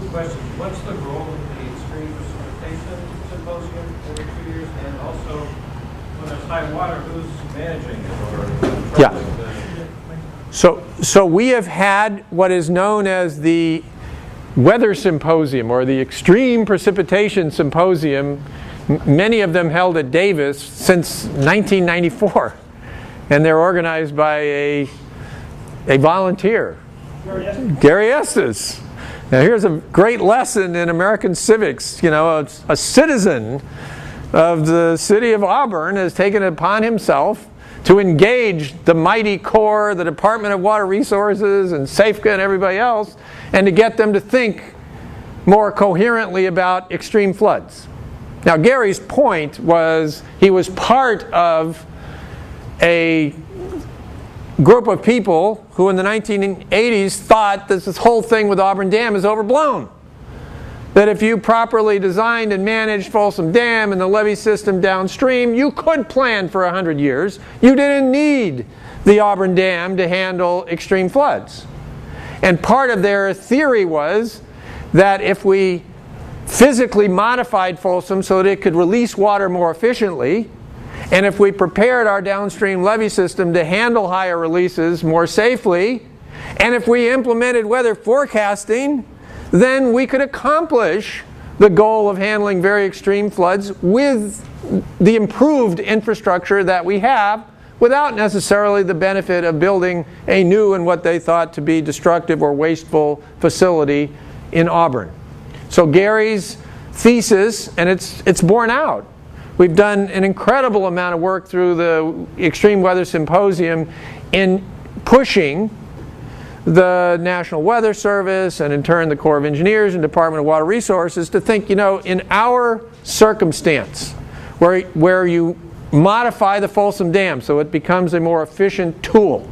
Two questions. What's the role of the Extreme Precipitation Symposium every 2 years? And also, when there's high water, who's managing it or controlling the... So we have had what is known as the Weather Symposium, or the Extreme Precipitation Symposium, many of them held at Davis since 1994, and they're organized by a volunteer, Gary Estes. Now here's a great lesson in American civics. A citizen of the city of Auburn has taken it upon himself to engage the mighty Corps, the Department of Water Resources, and SAFCA and everybody else, and to get them to think more coherently about extreme floods. Now, Gary's point was he was part of a group of people who in the 1980s thought that this whole thing with Auburn Dam is overblown. That if you properly designed and managed Folsom Dam and the levee system downstream, you could plan for 100 years. You didn't need the Auburn Dam to handle extreme floods. And part of their theory was that if we physically modified Folsom so that it could release water more efficiently, and if we prepared our downstream levee system to handle higher releases more safely, and if we implemented weather forecasting, then we could accomplish the goal of handling very extreme floods with the improved infrastructure that we have, without necessarily the benefit of building a new and what they thought to be destructive or wasteful facility in Auburn. So Gary's thesis, and it's borne out. We've done an incredible amount of work through the Extreme Weather Symposium in pushing the National Weather Service, and in turn the Corps of Engineers and Department of Water Resources, to think, in our circumstance, where you modify the Folsom Dam so it becomes a more efficient tool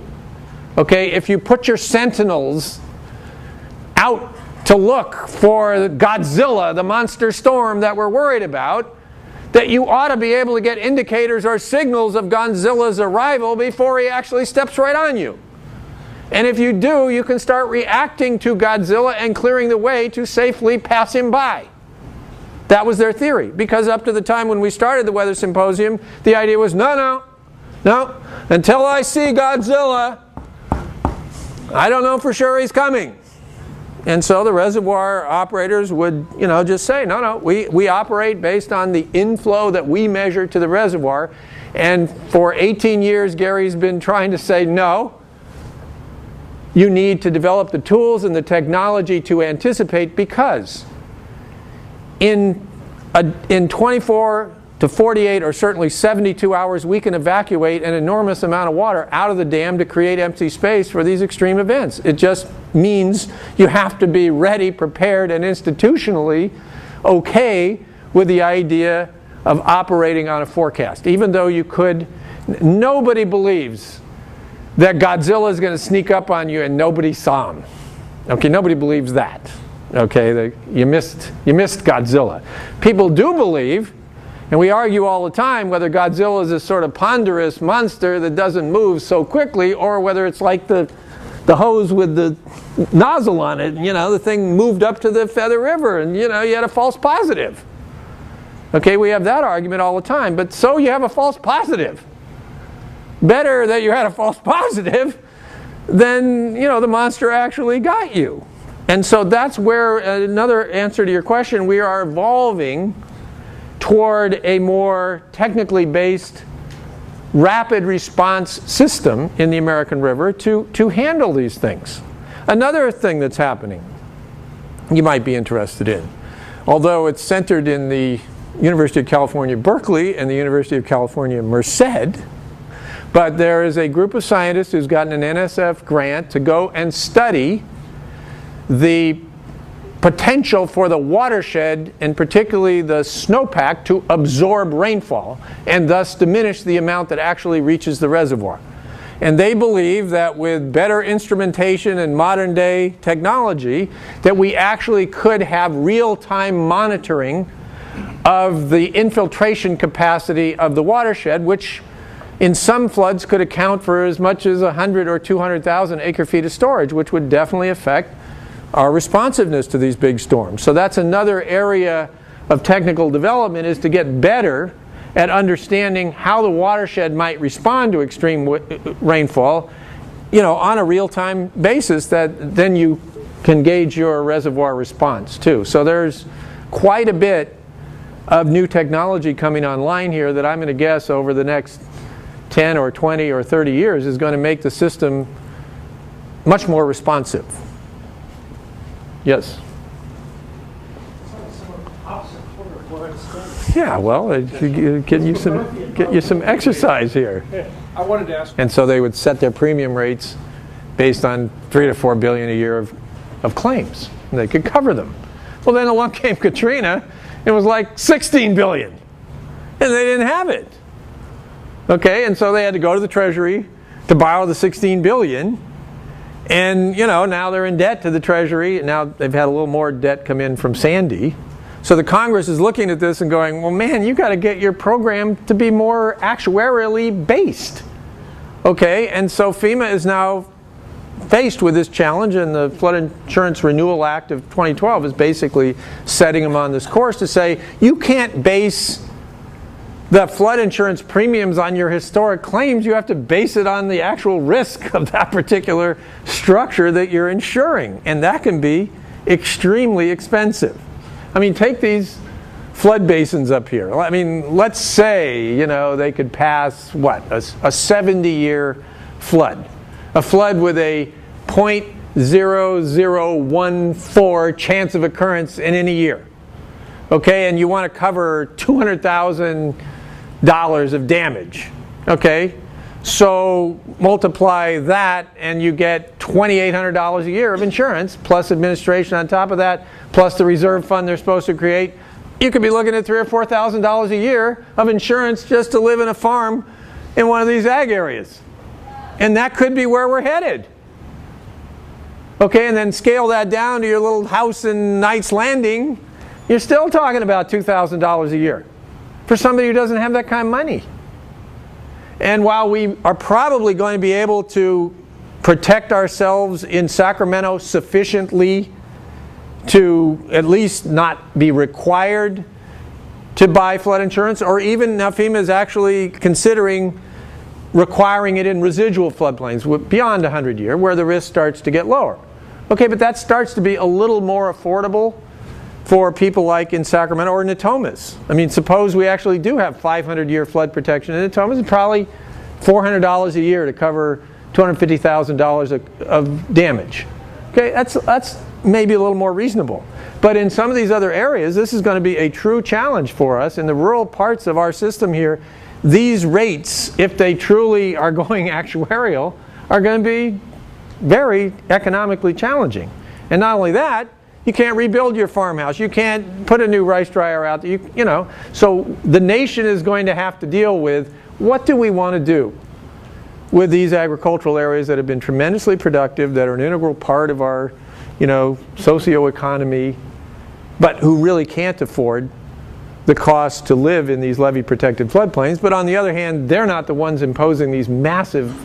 Okay, if you put your sentinels out to look for Godzilla, the monster storm that we're worried about, that you ought to be able to get indicators or signals of Godzilla's arrival before he actually steps right on you. And if you do, you can start reacting to Godzilla and clearing the way to safely pass him by. That was their theory, because up to the time when we started the Weather Symposium, the idea was, no, until I see Godzilla, I don't know for sure he's coming. And so the reservoir operators would, just say, no, we operate based on the inflow that we measure to the reservoir. And for 18 years, Gary's been trying to say, no, you need to develop the tools and the technology to anticipate, because in 24 to 48 or certainly 72 hours, we can evacuate an enormous amount of water out of the dam to create empty space for these extreme events. It just means you have to be ready, prepared, and institutionally okay with the idea of operating on a forecast. Even though you could, nobody believes that Godzilla is going to sneak up on you and nobody saw him. Okay, nobody believes that. Okay, that you missed Godzilla. People do believe, and we argue all the time, whether Godzilla is this sort of ponderous monster that doesn't move so quickly, or whether it's like the hose with the nozzle on it. The thing moved up to the Feather River, and you had a false positive. Okay, we have that argument all the time, but so you have a false positive. Better that you had a false positive than the monster actually got you. And so that's where, another answer to your question, we are evolving toward a more technically based rapid response system in the American River to handle these things. Another thing that's happening you might be interested in, although it's centered in the University of California, Berkeley and the University of California, Merced, but there is a group of scientists who's gotten an NSF grant to go and study the potential for the watershed, and particularly the snowpack, to absorb rainfall and thus diminish the amount that actually reaches the reservoir. And they believe that with better instrumentation and modern day technology, that we actually could have real-time monitoring of the infiltration capacity of the watershed, which in some floods could account for as much as 100 or 200,000 acre-feet of storage, which would definitely affect our responsiveness to these big storms. So that's another area of technical development, is to get better at understanding how the watershed might respond to extreme rainfall, on a real-time basis, that then you can gauge your reservoir response too. So there's quite a bit of new technology coming online here that I'm going to guess over the next 10 or 20 or 30 years is going to make the system much more responsive. Yes? Yeah, well, get you some exercise here. I wanted to ask. And so they would set their premium rates based on 3 to 4 billion a year of claims, and they could cover them. Well, then along came Katrina, it was like 16 billion, and they didn't have it. Okay, and so they had to go to the Treasury to borrow the 16 billion. And now they're in debt to the Treasury, and now they've had a little more debt come in from Sandy. So the Congress is looking at this and going, well, man, you got to get your program to be more actuarially based. Okay, and so FEMA is now faced with this challenge, and the Flood Insurance Renewal Act of 2012 is basically setting them on this course to say, you can't base the flood insurance premiums on your historic claims. You have to base it on the actual risk of that particular structure that you're insuring. And that can be extremely expensive. I mean, take these flood basins up here. I mean, let's say, they could pass, what, a 70-year flood. A flood with a 0.0014 chance of occurrence in any year. Okay, and you want to cover $200,000 of damage. Okay, so multiply that and you get $2,800 a year of insurance, plus administration on top of that, plus the reserve fund they're supposed to create. You could be looking at $3,000 or $4,000 a year of insurance just to live in a farm in one of these ag areas. And that could be where we're headed. Okay, and then scale that down to your little house in Knights Landing, you're still talking about $2,000 a year for somebody who doesn't have that kind of money. And while we are probably going to be able to protect ourselves in Sacramento sufficiently to at least not be required to buy flood insurance, or even now FEMA is actually considering requiring it in residual floodplains beyond 100-year, where the risk starts to get lower. Okay, but that starts to be a little more affordable for people like in Sacramento or Natomas. I mean, suppose we actually do have 500-year flood protection in Natomas, it's probably $400 a year to cover $250,000 of damage. Okay, that's maybe a little more reasonable. But in some of these other areas, this is going to be a true challenge for us. In the rural parts of our system here, these rates, if they truly are going actuarial, are going to be very economically challenging. And not only that, you can't rebuild your farmhouse. You can't put a new rice dryer out there. You know, so the nation is going to have to deal with, what do we want to do with these agricultural areas that have been tremendously productive, that are an integral part of our, you know, socio-economy, but who really can't afford the cost to live in these levee-protected floodplains. But on the other hand, they're not the ones imposing these massive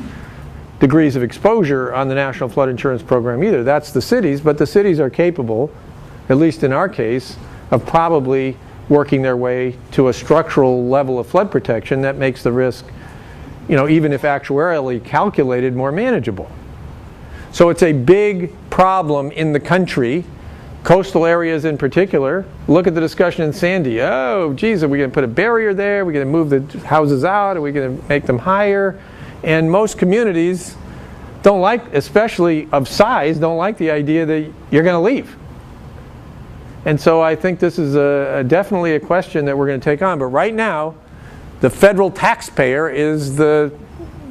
degrees of exposure on the National Flood Insurance Program either. That's the cities, but the cities are capable, at least in our case, of probably working their way to a structural level of flood protection that makes the risk, you know, even if actuarially calculated, more manageable. So it's a big problem in the country, coastal areas in particular. Look at the discussion in Sandy. Oh, geez, are we going to put a barrier there? Are we going to move the houses out? Are we going to make them higher? And most communities don't like, especially of size, don't like the idea that you're going to leave. And so I think this is definitely a question that we're going to take on. But right now, the federal taxpayer is the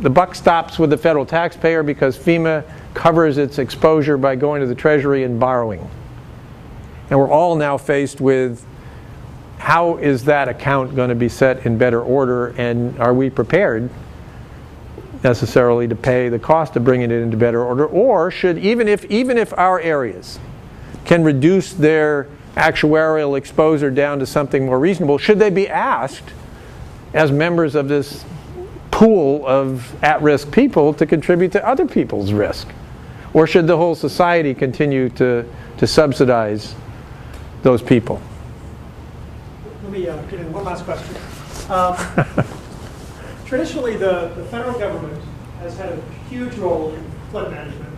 buck stops with the federal taxpayer, because FEMA covers its exposure by going to the Treasury and borrowing. And we're all now faced with, how is that account going to be set in better order, and are we prepared necessarily to pay the cost of bringing it into better order? Or should, even if our areas can reduce their actuarial exposure down to something more reasonable, should they be asked as members of this pool of at-risk people to contribute to other people's risk? Or should the whole society continue to subsidize those people? Let me get in one last question. Traditionally, the federal government has had a huge role in flood management.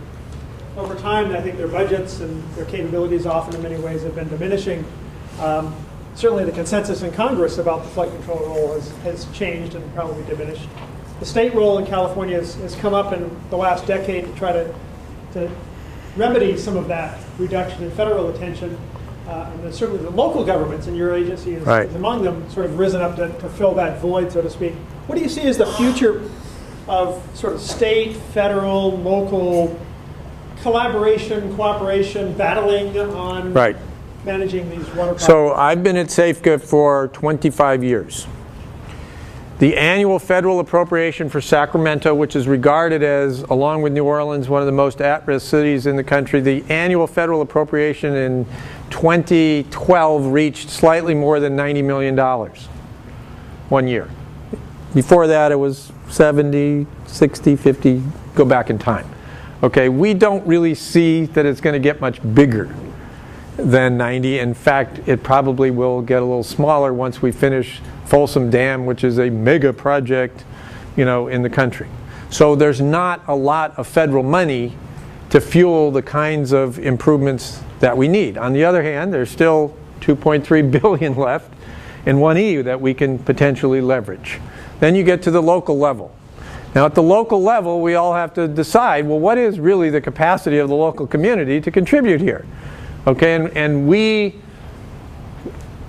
Over time, I think their budgets and their capabilities often in many ways have been diminishing. Certainly the consensus in Congress about the flood control role has changed and probably diminished. The state role in California has come up in the last decade to try to remedy some of that reduction in federal attention. And then certainly the local governments, and your agency is among them, sort of risen up to fill that void, so to speak. What do you see as the future of sort of state, federal, local collaboration, cooperation, battling on managing these water problems? So I've been at SAFECA for 25 years. The annual federal appropriation for Sacramento, which is regarded as, along with New Orleans, one of the most at-risk cities in the country, the annual federal appropriation in 2012 reached slightly more than $90 million 1 year. Before that, it was 70, 60, 50, go back in time. Okay, we don't really see that it's going to get much bigger than 90. In fact, it probably will get a little smaller once we finish Folsom Dam, which is a mega project, you know, in the country. So there's not a lot of federal money to fuel the kinds of improvements that we need. On the other hand, there's still $2.3 billion left in 1E that we can potentially leverage. Then you get to the local level. Now at the local level, we all have to decide, well, what is really the capacity of the local community to contribute here? Okay, and we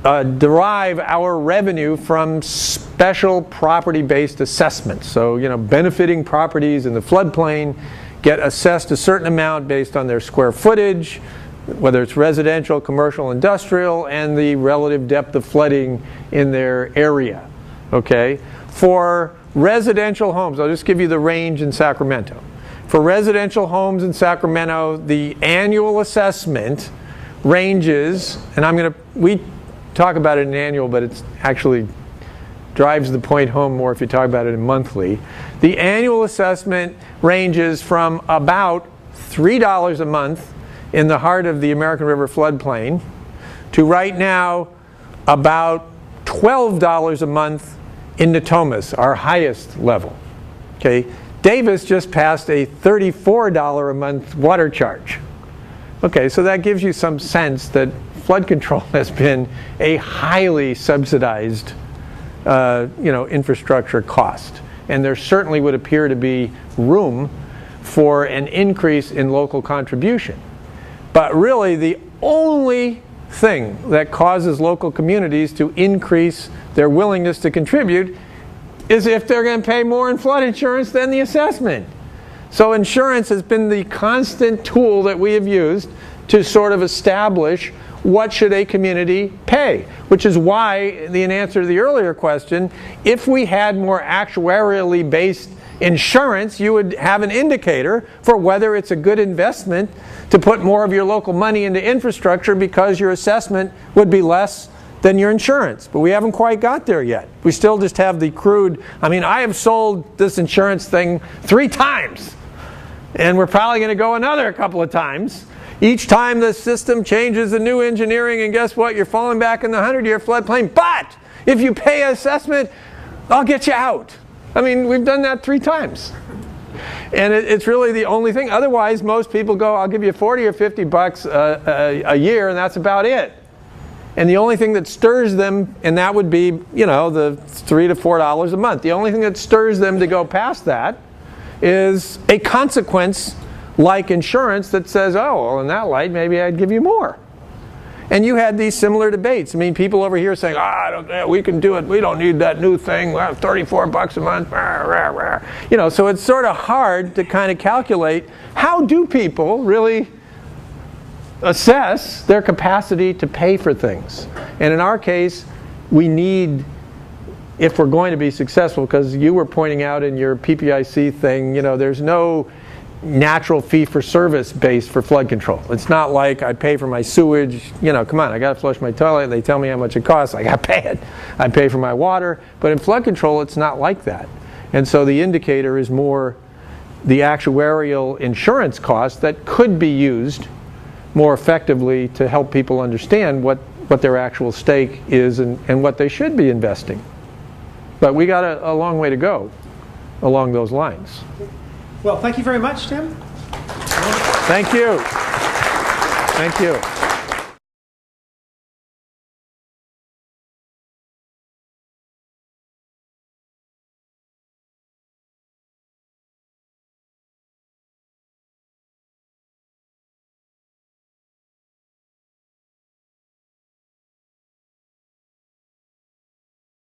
derive our revenue from special property-based assessments. So, you know, benefiting properties in the floodplain get assessed a certain amount based on their square footage, whether it's residential, commercial, industrial, and the relative depth of flooding in their area. Okay? For residential homes, I'll just give you the range in Sacramento. For residential homes in Sacramento, the annual assessment ranges, and we talk about it in annual, but it's actually drives the point home more if you talk about it in monthly. The annual assessment ranges from about $3 a month in the heart of the American River floodplain to right now about $12 a month in Natomas, our highest level. Okay, Davis just passed a $34 a month water charge. Okay, so that gives you some sense that flood control has been a highly subsidized infrastructure cost. And there certainly would appear to be room for an increase in local contribution. But really the only thing that causes local communities to increase their willingness to contribute is if they're going to pay more in flood insurance than the assessment. So insurance has been the constant tool that we have used to sort of establish what should a community pay, which is why, in answer to the earlier question, if we had more actuarially based insurance, you would have an indicator for whether it's a good investment to put more of your local money into infrastructure because your assessment would be less than your insurance. But we haven't quite got there yet. We still just have the crude, I have sold this insurance thing 3 times, and we're probably going to go another couple of times. Each time the system changes the new engineering, and guess what? You're falling back in the 100-year floodplain. But if you pay assessment, I'll get you out. We've done that 3 times. And it's really the only thing. Otherwise, most people go, I'll give you 40 or 50 bucks a year, and that's about it. And the only thing that stirs them, and that would be, the $3 to $4 a month. The only thing that stirs them to go past that is a consequence like insurance that says, oh, well, in that light, maybe I'd give you more. And you had these similar debates. People over here saying, we can do it. We don't need that new thing. We'll have 34 bucks a month. So it's sort of hard to kind of calculate how do people really assess their capacity to pay for things. And in our case, we need, if we're going to be successful, because you were pointing out in your PPIC thing, there's no natural fee-for-service base for flood control. It's not like I pay for my sewage, come on, I got to flush my toilet, they tell me how much it costs, I got to pay it. I pay for my water, but in flood control it's not like that. And so the indicator is more the actuarial insurance cost that could be used more effectively to help people understand what their actual stake is and what they should be investing. But we got a long way to go along those lines. Well, thank you very much, Tim. Thank you. Thank you.